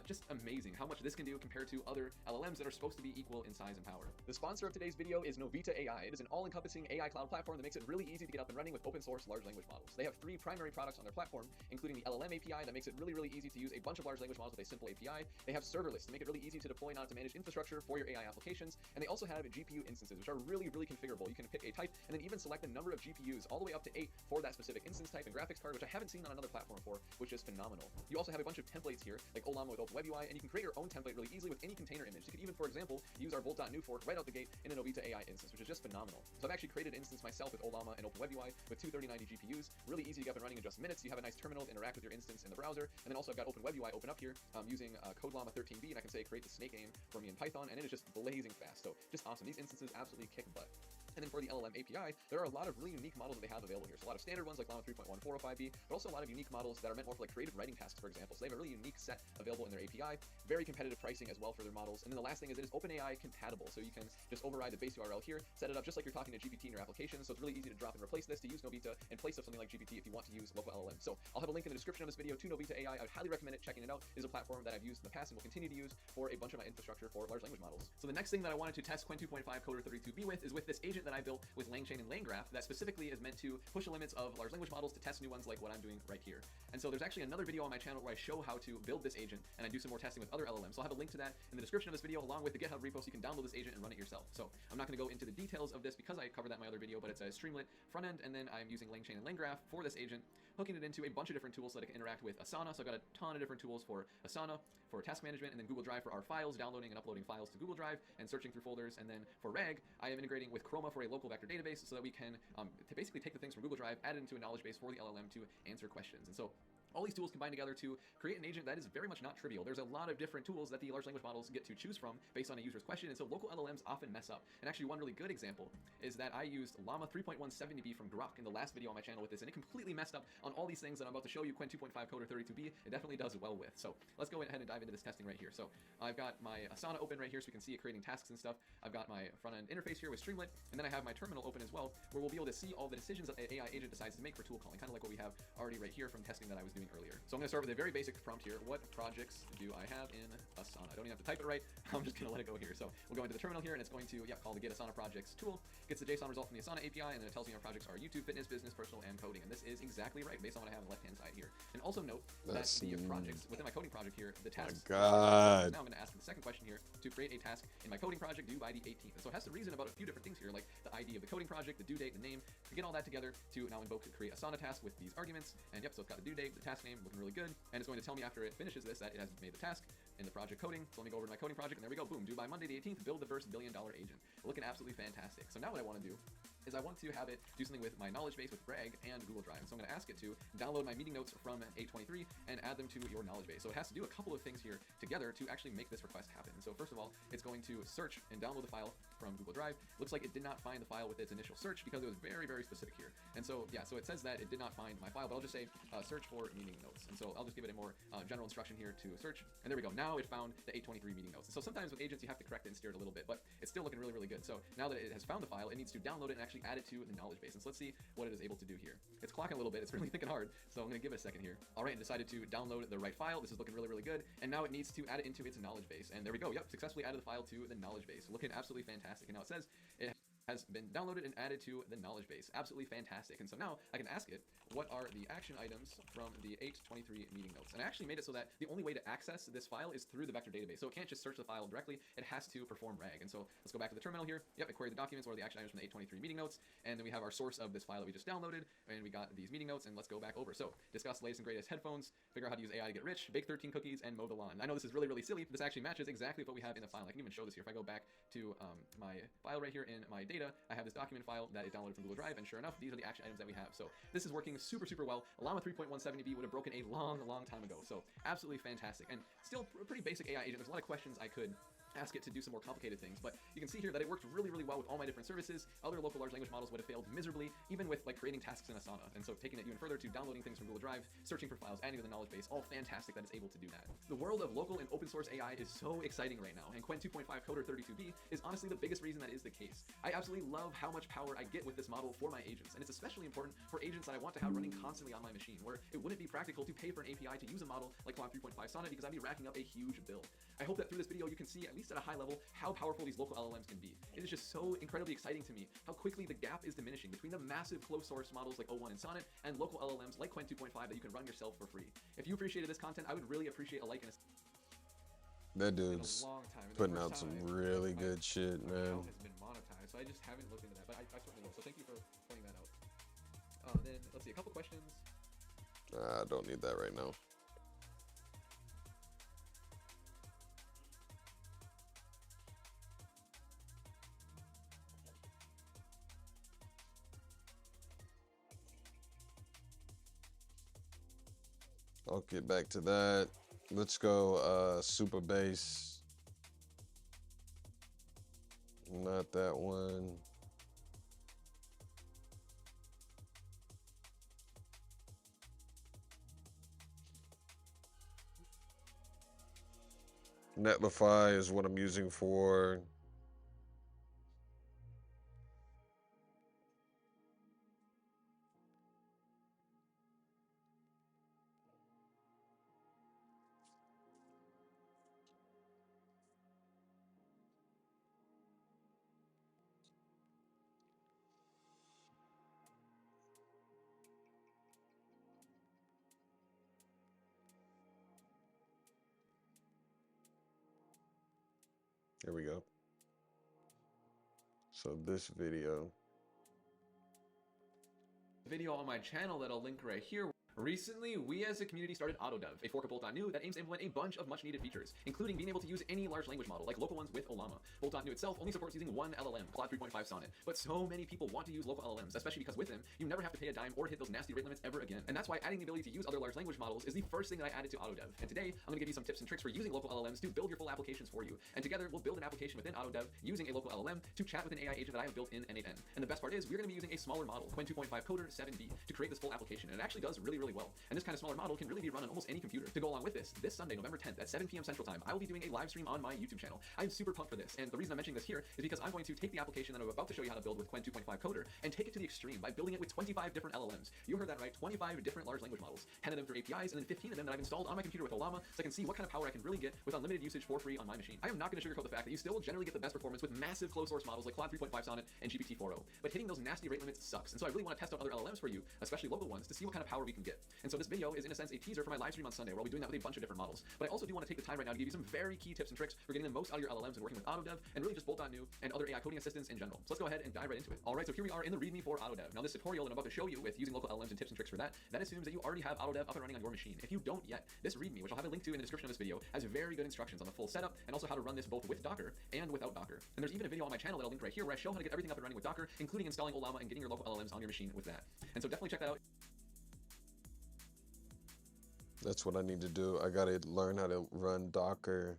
Just amazing how much this can do compared to other LLMs that are supposed to be equal in size and power. The sponsor of today's video is Novita AI. It is an all-encompassing AI cloud platform that makes it really easy to get up and running with open source large language models. They have 3 primary products on their platform, including the LLM API that makes it really, really easy to use a bunch of large language models with a simple API. They have serverless to make it really easy to deploy, not to manage infrastructure for your AI applications. And they also have GPU instances, which are really, really configurable. You can pick a type and then even select the number of GPUs all the way up to 8 for that specific instance type and graphics card, which I haven't seen on another platform before, which is phenomenal. You also have a bunch of templates here, like Ollama with OpenWebUI, and you can create your own template really easily with any container image. You could even, for example, use our bolt.new fork right out the gate in a Novita AI instance, which is just phenomenal. So I've actually created an instance myself with Ollama and OpenWebUI with 2 3090 GPUs, really easy to get up and running in just minutes. You have a nice terminal to interact with your instance in the browser, and then also I've got OpenWebUI open up here using CodeLlama 13b, and I can say create the snake game for me in Python, and it is just blazing fast. So just awesome. These instances absolutely kick butt. And then for the LLM API, there are a lot of really unique models that they have available here. So a lot of standard ones like Llama 3.1405b, but also a lot of unique models that are meant more for like creative writing tasks, for example. So they have a really unique set available in their API, very competitive pricing as well for their models. And then the last thing is it is OpenAI compatible. So you can just override the base URL here, set it up just like you're talking to GPT in your application. So it's really easy to drop and replace this to use Novita in place of something like GPT if you want to use local LLM. So I'll have a link in the description of this video to Novita AI. I would highly recommend it, checking it out. It is a platform that I've used in the past and will continue to use for a bunch of my infrastructure for large language models. So the next thing that I wanted to test Qwen 2.5 Coder 32B with is with this agent that I built with LangChain and LangGraph that specifically is meant to push the limits of large language models to test new ones like what I'm doing right here. And so there's actually another video on my channel where I show how to build this agent and I do some more testing with other LLMs. So I'll have a link to that in the description of this video along with the GitHub repo so you can download this agent and run it yourself. So I'm not going to go into the details of this because I covered that in my other video, but it's a Streamlit front end, and then I'm using LangChain and LangGraph for this agent, hooking it into a bunch of different tools so that it can interact with Asana. So I've got a ton of different tools for Asana, for task management, and then Google Drive for our files, downloading and uploading files to Google Drive and searching through folders. And then for RAG, I am integrating with Chroma for a local vector database so that we can to basically take the things from Google Drive, add it into a knowledge base for the LLM to answer questions. And so all these tools combine together to create an agent that is very much not trivial. There's a lot of different tools that the large language models get to choose from based on a user's question, and so local LLMs often mess up. And actually one really good example is that I used Llama 3.170b from Grok in the last video on my channel with this, and it completely messed up on all these things that I'm about to show you Qwen 2.5 Coder 32b. It definitely does well with. So let's go ahead and dive into this testing right here. So I've got my Asana open right here so we can see it creating tasks and stuff. I've got my front-end interface here with Streamlit, and then I have my terminal open as well, where we'll be able to see all the decisions that the AI agent decides to make for tool calling, kind of like what we have already right here from testing that I was doing earlier. So I'm going to start with a very basic prompt here. What projects do I have in Asana? I don't even have to type it right. I'm just going to let it go here. So we'll go into the terminal here, and it's going to call the get Asana projects tool, gets the JSON result from the Asana API, and then it tells me our projects are YouTube, fitness, business, personal, and coding. And this is exactly right based on what I have on the left-hand side here. And also note that the projects within my coding project here, the tasks. God. Now I'm going to ask the second question here to create a task in my coding project due by the 18th. And so it has to reason about a few different things here, like the ID of the coding project, the due date, the name, to get all that together to now invoke to create Asana task with these arguments. And yep, so it's got the due date, the task name, looking really good. And it's going to tell me after it finishes this that it has made the task in the project coding. So let me go over to my coding project, and there we go. Boom, due by Monday the 18th, build the first $1 billion agent. Looking absolutely fantastic. So now what I want to do is I want to have it do something with my knowledge base with RAG and Google Drive. So I'm going to ask it to download my meeting notes from 823 and add them to your knowledge base. So it has to do a couple of things here together to actually make this request happen. And so first of all, it's going to search and download the file from Google Drive. Looks like it did not find the file with its initial search because it was very, very specific here. And so, yeah, so it says that it did not find my file, but I'll just say search for meeting notes. And so I'll just give it a more general instruction here to search. And there we go. Now it found the 823 meeting notes. And so sometimes with agents, you have to correct it and steer it a little bit, but it's still looking really, really good. So now that it has found the file, it needs to download it and actually add it to the knowledge base. And so let's see what it is able to do here. It's clocking a little bit. It's really thinking hard. So I'm going to give it a second here. All right, it decided to download the right file. This is looking really, really good. And now it needs to add it into its knowledge base. And there we go. Yep, successfully added the file to the knowledge base. Looking absolutely fantastic. And now it says it has been downloaded and added to the knowledge base. Absolutely fantastic. And so now I can ask it, what are the action items from the 823 meeting notes? And I actually made it so that the only way to access this file is through the vector database. So it can't just search the file directly. It has to perform RAG. And so let's go back to the terminal here. Yep, it queried the documents or the action items from the 823 meeting notes. And then we have our source of this file that we just downloaded. And we got these meeting notes. And let's go back over. So discuss the latest and greatest headphones, figure out how to use AI to get rich, bake 13 cookies, and mow the lawn. I know this is really, really silly, but this actually matches exactly what we have in the file. I can even show this here. If I go back to my file right here in my data, I have this document file that it downloaded from Google Drive, and sure enough, these are the action items that we have. So this is working super, super well. Llama 3.170b would have broken a long, long time ago. So absolutely fantastic, and still a pretty basic AI agent. There's a lot of questions I could ask it to do some more complicated things. But you can see here that it worked really, really well with all my different services. Other local large language models would have failed miserably, even with like creating tasks in Asana. And so taking it even further to downloading things from Google Drive, searching for files, adding to the knowledge base, all fantastic that it's able to do that. The world of local and open source AI is so exciting right now, and Qwen 2.5 Coder 32B is honestly the biggest reason that is the case. I absolutely love how much power I get with this model for my agents, and it's especially important for agents that I want to have running constantly on my machine, where it wouldn't be practical to pay for an API to use a model like Claude 3.5 Sonnet because I'd be racking up a huge bill. I hope that through this video you can see, at least at a high level, how powerful these local LLMs can be. It is just so incredibly exciting to me how quickly the gap is diminishing between the massive closed source models like O1 and Sonnet and local LLMs like Qwen 2.5 that you can run yourself for free. If you appreciated this content, I would really appreciate a like and a That in dude's a long time. And the putting first out some time really my good shit, man. account has been monetized, so I just haven't looked into that, but I certainly will. So thank you for pointing that out. Then let's see, a couple questions. I don't need that right now. I'll get back to that. Let's go super bass. Not that one. Netlify is what I'm using for here we go. So this video. Video on my channel that I'll link right here. Recently, we as a community started AutoDev, a fork of Bolt.new that aims to implement a bunch of much needed features, including being able to use any large language model, like local ones with Ollama. Bolt.new itself only supports using one LLM, Claude 3.5 Sonnet, but so many people want to use local LLMs, especially because with them, you never have to pay a dime or hit those nasty rate limits ever again. And that's why adding the ability to use other large language models is the first thing that I added to AutoDev. And today, I'm gonna give you some tips and tricks for using local LLMs to build your full applications for you. And together, we'll build an application within AutoDev using a local LLM to chat with an AI agent that I have built in N8N. And the best part is, we're gonna be using a smaller model, Qwen 2.5 Coder 7B, to create this full application. And it actually does really, really well. And this kind of smaller model can really be run on almost any computer. To go along with this Sunday, November 10th at 7 p.m. Central Time, I will be doing a live stream on my YouTube channel. I'm super pumped for this, and the reason I'm mentioning this here is because I'm going to take the application that I'm about to show you how to build with Qwen 2.5 Coder and take it to the extreme by building it with 25 different LLMs. You heard that right, 25 different large language models, 10 of them through APIs, and then 15 of them that I've installed on my computer with Ollama, so I can see what kind of power I can really get with unlimited usage for free on my machine. I am not going to sugarcoat the fact that you still will generally get the best performance with massive closed source models like Claude 3.5 Sonnet and GPT-4o, but hitting those nasty rate limits sucks, and so I really want to test out other LLMs for you, especially local ones, to see what kind of power we can get. And so this video is in a sense a teaser for my live stream on Sunday, where I'll be doing that with a bunch of different models. But I also do want to take the time right now to give you some very key tips and tricks for getting the most out of your LLMs and working with AutoDev, and really just Bolt.new and other AI coding assistants in general. So let's go ahead and dive right into it. All right, so here we are in the README for AutoDev. Now this tutorial that I'm about to show you with using local LLMs and tips and tricks for that assumes that you already have AutoDev up and running on your machine. If you don't yet, this README, which I'll have a link to in the description of this video, has very good instructions on the full setup and also how to run this both with Docker and without Docker. And there's even a video on my channel that I'll link right here where I show how to get everything up and running with Docker, including installing Ollama and getting your local LLMs on your machine with that. And so definitely check that out. That's what I need to do. I gotta learn how to run Docker.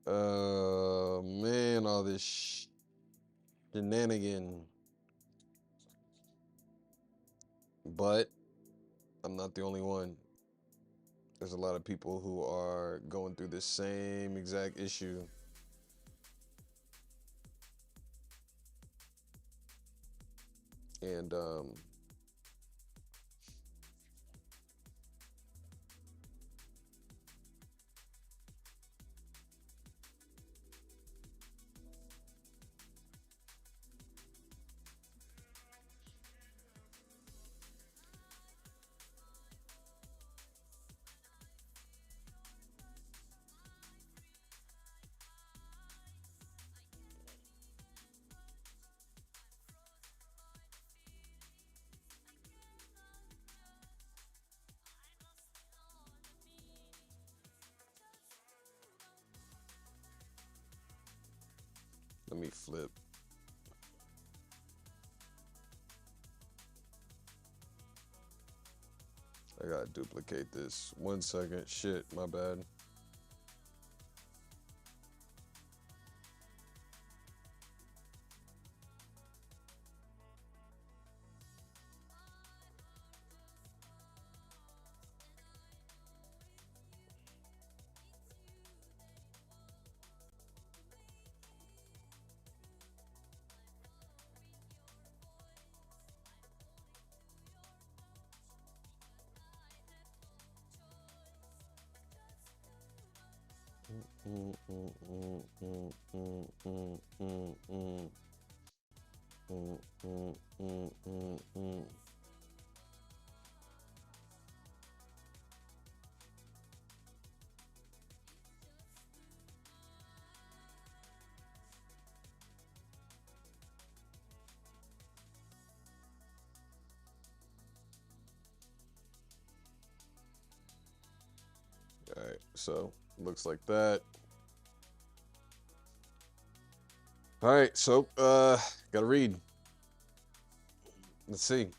Oh man, all this shenanigan. But I'm not the only one. There's a lot of people who are going through the same exact issue. And let me flip. I gotta duplicate this. 1 second. Shit, my bad. All right, so looks like that. All right, so gotta read. Let's see.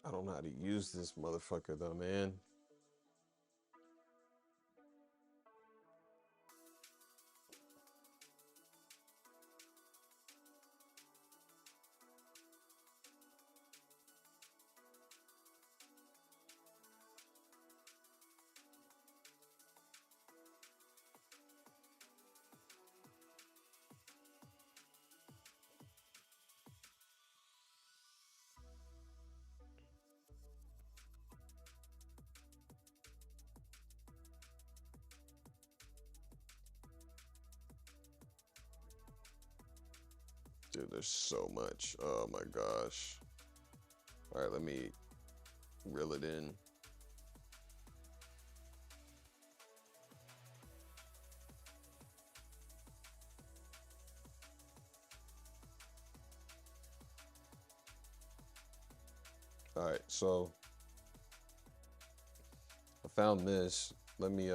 I don't know how to use this motherfucker though, man. Dude, there's so much. Oh my gosh. All right, let me reel it in. All right, so I found this. Let me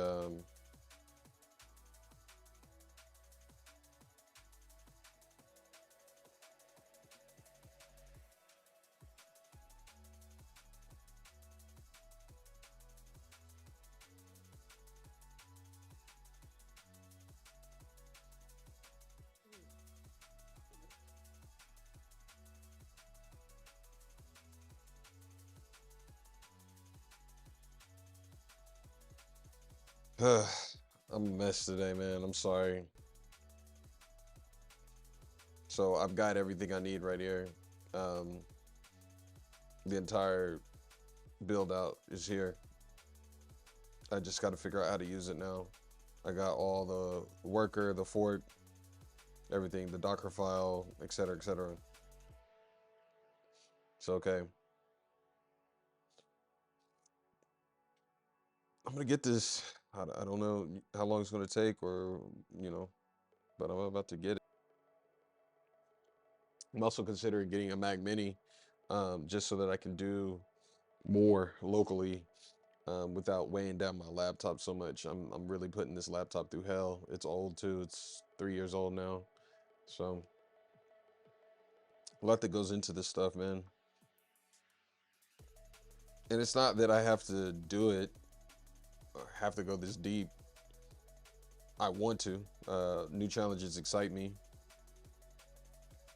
I'm a mess today, man. I'm sorry. So I've got everything I need right here. Um, the entire build out is here. I just got to figure out how to use it now. I got all the worker, the fork, everything, the Docker file, etc., etc. So okay, I'm gonna get this. I don't know how long it's gonna take, or you know, but I'm about to get it. I'm also considering getting a Mac Mini, just so that I can do more locally, without weighing down my laptop so much. I'm really putting this laptop through hell. It's old too. It's 3 years old now, so a lot that goes into this stuff, man. And it's not that I have to do it or have to go this deep. I want to. New challenges excite me,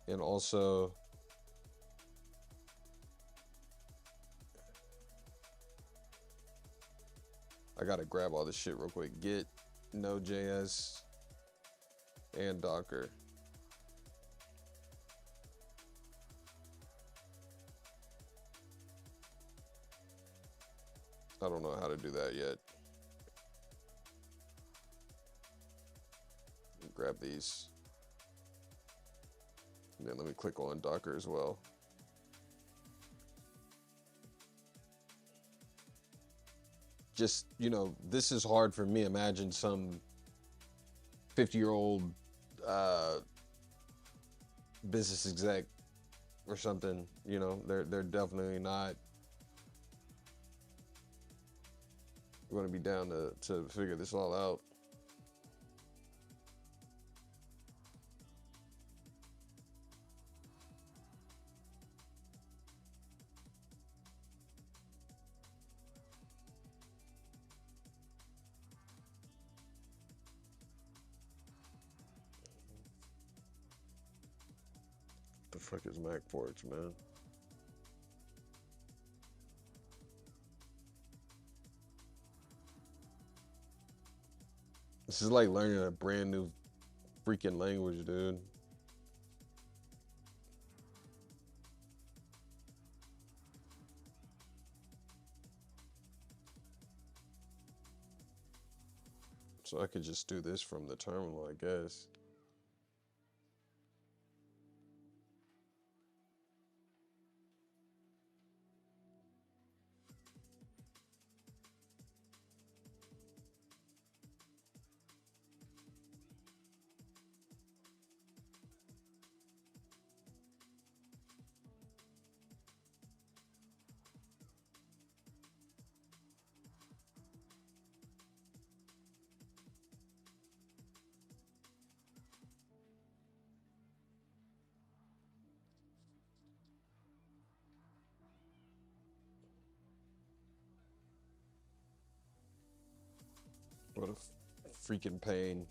and also I gotta grab all this shit real quick. Git, Node.js, and Docker. I don't know how to do that yet. Grab these. And then let me click on Docker as well. Just, this is hard for me. Imagine some 50-year-old business exec or something, they're definitely not going to be down to figure this all out. The fuck is Mac ports, man? This is like learning a brand new freaking language, dude. So I could just do this from the terminal, I guess. What a freaking pain.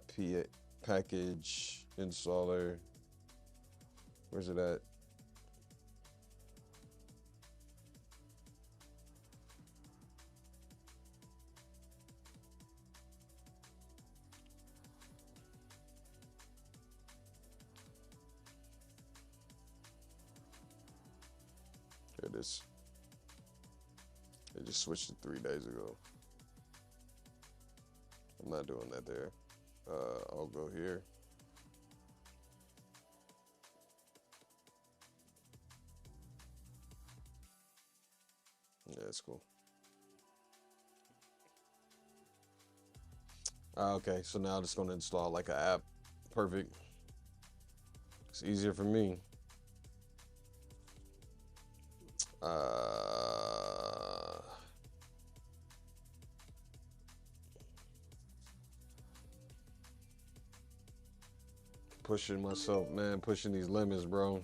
.p package installer. Where's it at? Here it is. They just switched it 3 days ago. I'm not doing that there. I'll go here. Yeah, that's cool. Okay, so now I'm just gonna install like an app. Perfect. It's easier for me. Pushing myself, man, pushing these limits, bro.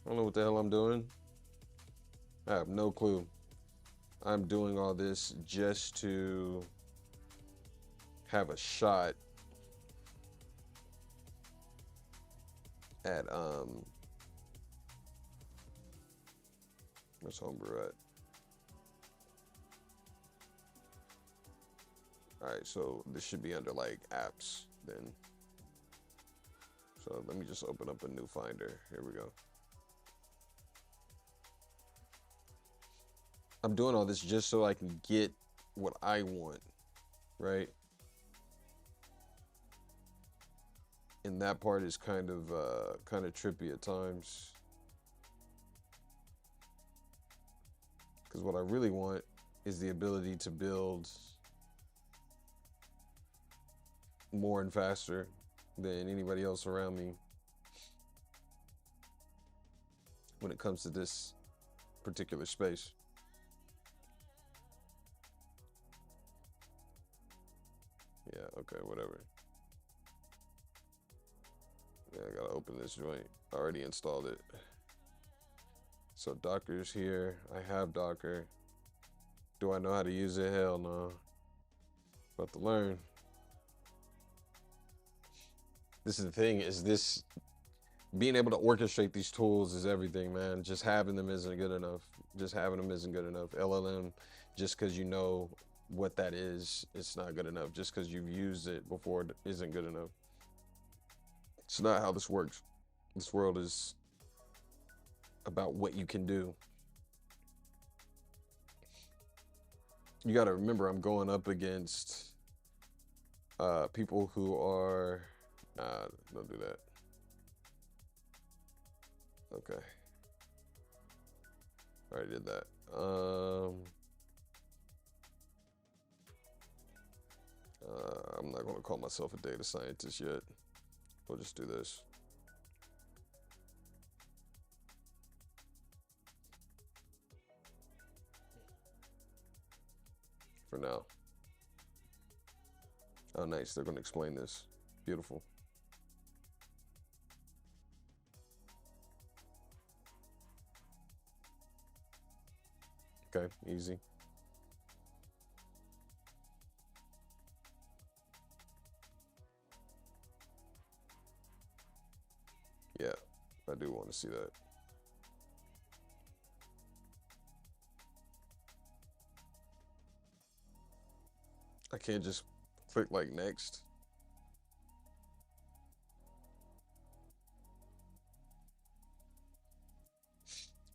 I don't know what the hell I'm doing. I have no clue. I'm doing all this just to have a shot at where's homebrew at? All right, so this should be under like apps then. So let me just open up a new finder. Here we go. I'm doing all this just so I can get what I want, right? And that part is kind of trippy at times. Because what I really want is the ability to build more and faster than anybody else around me when it comes to this particular space. Yeah, okay, whatever. Yeah, I gotta open this joint. I already installed it. So Docker's here. I have Docker. Do I know how to use it? Hell no. About to learn. This is the thing, is this being able to orchestrate these tools is everything, man. Just having them isn't good enough. Just having them isn't good enough. LLM, just because you know what that is, it's not good enough. Just because you've used it before isn't good enough. It's not how this works. This world is about what you can do. You got to remember, I'm going up against people who are, don't do that. Okay. I already did that. I'm not going to call myself a data scientist yet. We'll just do this. For now. Oh, nice. They're going to explain this. Beautiful. Okay, easy. Yeah, I do want to see that. I can't just click like next.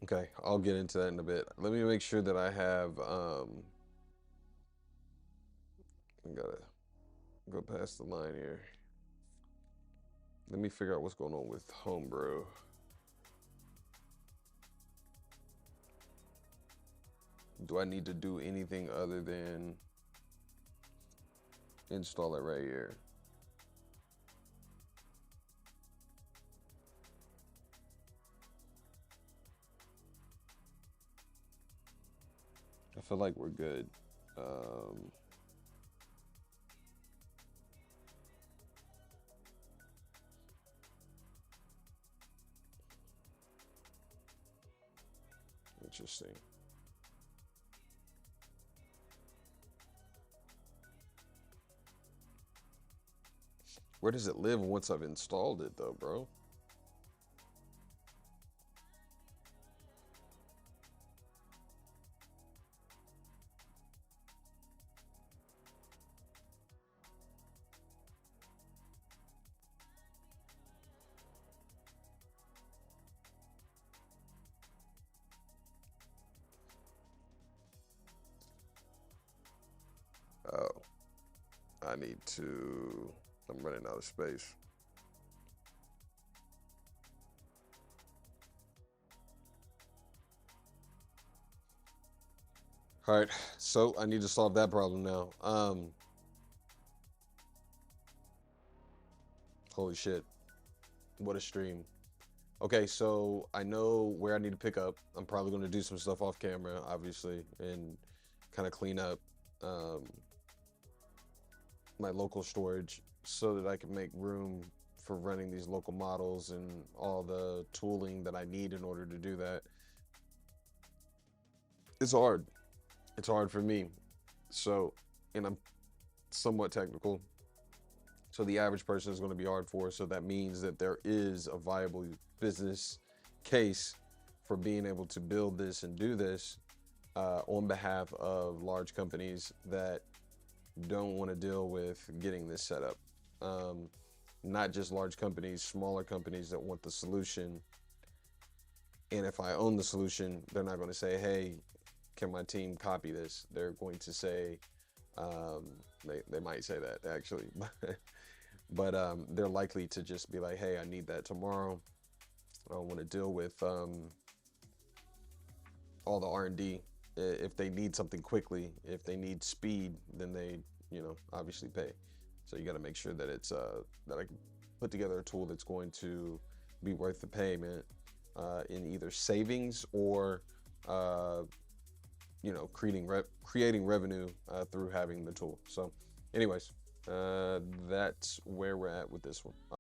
Okay, I'll get into that in a bit. Let me make sure that I have, I gotta go past the line here. Let me figure out what's going on with Homebrew. Do I need to do anything other than install it right here? I feel like we're good. Interesting. Where does it live once I've installed it though, bro? Oh, I need to, I'm running out of space. All right, so I need to solve that problem now. Holy shit. What a stream. Okay, so I know where I need to pick up. I'm probably going to do some stuff off camera, obviously, and kind of clean up um, my local storage so that I can make room for running these local models and all the tooling that I need in order to do that. It's hard. It's hard for me. So, and I'm somewhat technical. So the average person is going to be hard for. So that means that there is a viable business case for being able to build this and do this on behalf of large companies that don't want to deal with getting this set up. Not just large companies, smaller companies that want the solution. And if I own the solution, they're not going to say, hey, can my team copy this? They're going to say, they might say that actually, but they're likely to just be like, hey, I need that tomorrow. I don't want to deal with all the R&D. If they need something quickly, if they need speed, then they, obviously pay. So you got to make sure that it's that I can put together a tool that's going to be worth the payment in either savings or creating revenue through having the tool. So anyways, that's where we're at with this one.